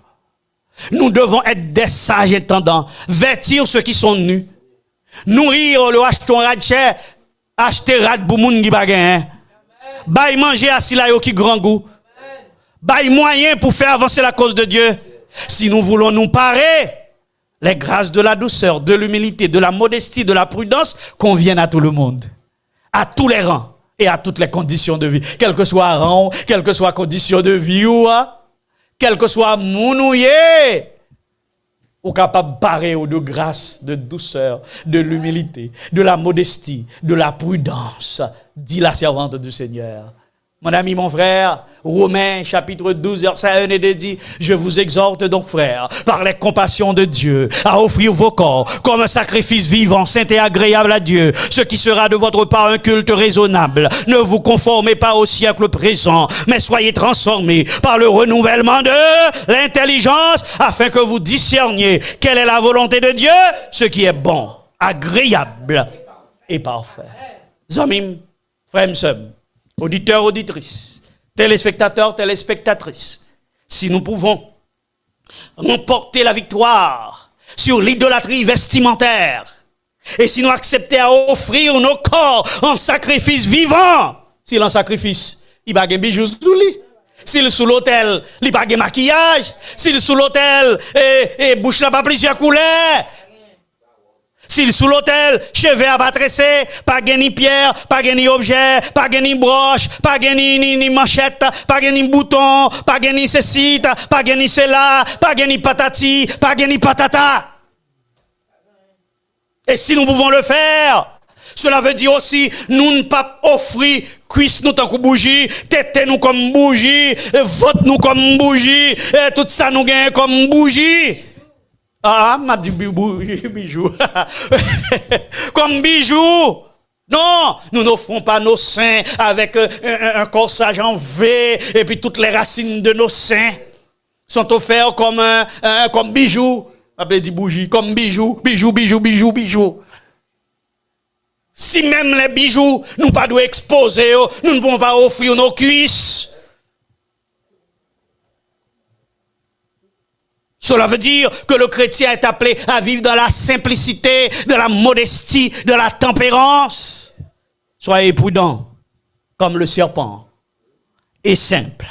Nous devons être des sages intendants, vêtir ceux qui sont nus, nourrir le acheton radcher, acheter rad pour moun qui bagay. Bay manger à sila yo qui grand goût. Bay moyen pour faire avancer la cause de Dieu. Si nous voulons nous parer, les grâces de la douceur, de l'humilité, de la modestie, de la prudence conviennent à tout le monde, à tous les rangs et à toutes les conditions de vie. Quel que soit rang, quelle que soit condition de vie ou quel que soit mounouye, ou capable de parer de grâce, de douceur, de l'humilité, de la modestie, de la prudence, dit la servante du Seigneur. Mon ami, mon frère, Romains chapitre 12, verset 1 et 2 dit, je vous exhorte donc, frères, par les compassions de Dieu, à offrir vos corps comme un sacrifice vivant, saint et agréable à Dieu, ce qui sera de votre part un culte raisonnable. Ne vous conformez pas au siècle présent, mais soyez transformés par le renouvellement de l'intelligence, afin que vous discerniez quelle est la volonté de Dieu, ce qui est bon, agréable et parfait. Zamim, frères et sœurs, auditeurs, auditrices, téléspectateurs, téléspectatrices, si nous pouvons remporter la victoire sur l'idolâtrie vestimentaire, et si nous acceptons à offrir nos corps en sacrifice vivant, s'il en sacrifice, il va gagner bijoux sous lui. S'il sous l'hôtel, il va gagner maquillage. S'il sous l'hôtel, et bouche n'a pas plusieurs couleurs. S'il sous l'hôtel, cheveux à pas tressé, pas ni pierre, pas ni objet, pas ni broche, pas ni manchette, pas ni bouton, pas ni ceci, pas ni cela, pas ni patati, pas ni patata. Et si nous pouvons le faire, cela veut dire aussi, nous ne pas offrir cuisse nous tant que bougie, tête nous comme bougie, vote nous comme bougie, et tout ça nous gagne comme bougie. Ah, m'a dit bijou. Comme bijou. Non, nous n'offrons pas nos seins avec un corsage en V et puis toutes les racines de nos seins sont offerts comme bijoux. Appelez dit bougie, comme bijoux, bijoux. Si même les bijoux, nous pas doit exposer, nous ne pouvons pas offrir nos cuisses. Cela veut dire que le chrétien est appelé à vivre dans la simplicité, de la modestie, de la tempérance. Soyez prudents comme le serpent et simple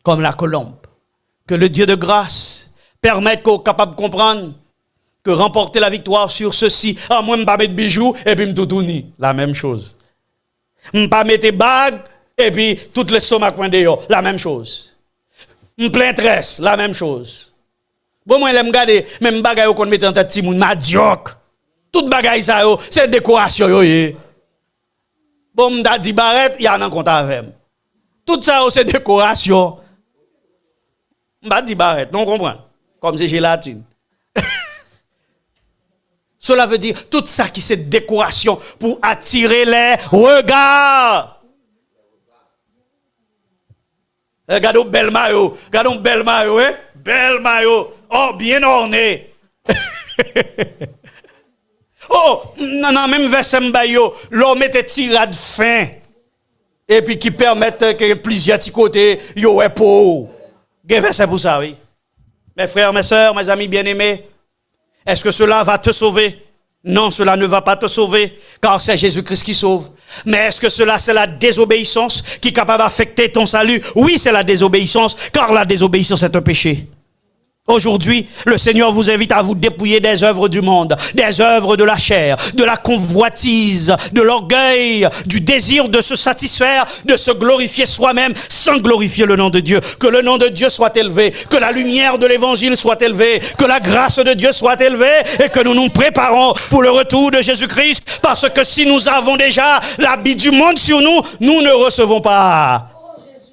comme la colombe. Que le Dieu de grâce permette qu'on soit capable de comprendre que remporter la victoire sur ceci, moi je ne pas mettre bijoux et puis me tout ni. La même chose. Je ne pas mettre bague et puis tout le stomac point dehors. La même chose. Plein tresse, la même chose. Bon, moi, je regarde, même bagay qu'on met en tête de moun, ma joke. Tout bagay ça, c'est décoration, yo. Bon, m'da dit barrette, y a un compte avec. Tout ça, c'est décoration. M'da dit barrette, non comprend. Comme c'est gélatine. Cela veut dire, tout ça qui c'est décoration pour attirer les regards. Regardons bel maillot, hein? Bel maillot. Oh, bien orné. Oh, non, même verset m'bayo, l'homme mette tirade fin. Et puis qui permettent que plusieurs petits côtés, yo, pour. Gen verset pour ça, oui. Mes frères, mes sœurs, mes amis bien-aimés, est-ce que cela va te sauver? Non, cela ne va pas te sauver, car c'est Jésus-Christ qui sauve. Mais est-ce que cela, c'est la désobéissance qui est capable d'affecter ton salut? Oui, c'est la désobéissance, car la désobéissance est un péché. Aujourd'hui, le Seigneur vous invite à vous dépouiller des œuvres du monde, des œuvres de la chair, de la convoitise, de l'orgueil, du désir de se satisfaire, de se glorifier soi-même sans glorifier le nom de Dieu. Que le nom de Dieu soit élevé, que la lumière de l'évangile soit élevée, que la grâce de Dieu soit élevée et que nous nous préparons pour le retour de Jésus-Christ, parce que si nous avons déjà l'habit du monde sur nous, nous ne recevons pas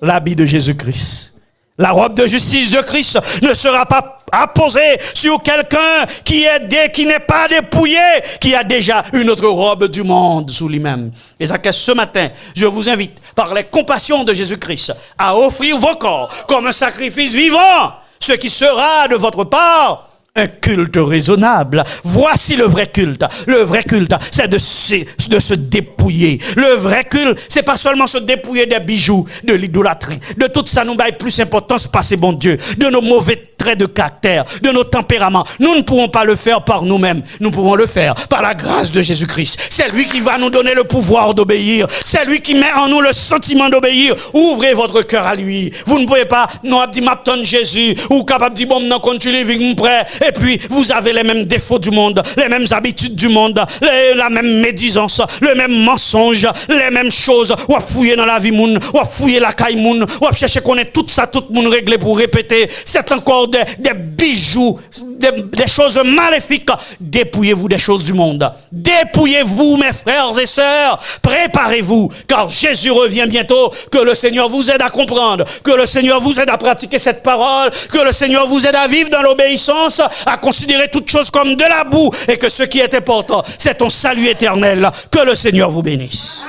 l'habit de Jésus-Christ. La robe de justice de Christ ne sera pas apposée sur quelqu'un qui n'est pas dépouillé, qui a déjà une autre robe du monde sous lui-même. Et ça que ce matin, je vous invite, par les compassions de Jésus-Christ, à offrir vos corps comme un sacrifice vivant, ce qui sera de votre part un culte raisonnable. Voici le vrai culte. Le vrai culte, c'est de se dépouiller. Le vrai culte, c'est pas seulement se dépouiller des bijoux, de l'idolâtrie, de tout ça nous baille plus importance par ces bons Dieu, de nos mauvais traits de caractère, de nos tempéraments. Nous ne pourrons pas le faire par nous-mêmes. Nous pouvons le faire par la grâce de Jésus-Christ. C'est lui qui va nous donner le pouvoir d'obéir. C'est lui qui met en nous le sentiment d'obéir. Ouvrez votre cœur à lui. Vous ne pouvez pas, non, dit m'attendre Jésus, ou capable de dire, bon, non, quand tu les vis, prêt. Et puis, vous avez les mêmes défauts du monde, les mêmes habitudes du monde, la même médisance, le même mensonge, les mêmes choses. Ou à fouiller dans la vie moun, ou à fouiller la caille moun, ou à chercher qu'on ait tout ça, tout le monde réglé pour répéter. C'est encore des bijoux, des choses maléfiques. Dépouillez-vous des choses du monde. Dépouillez-vous, mes frères et sœurs. Préparez-vous, car Jésus revient bientôt. Que le Seigneur vous aide à comprendre, que le Seigneur vous aide à pratiquer cette parole, que le Seigneur vous aide à vivre dans l'obéissance, à considérer toutes choses comme de la boue, et que ce qui est important, c'est ton salut éternel. Que le Seigneur vous bénisse.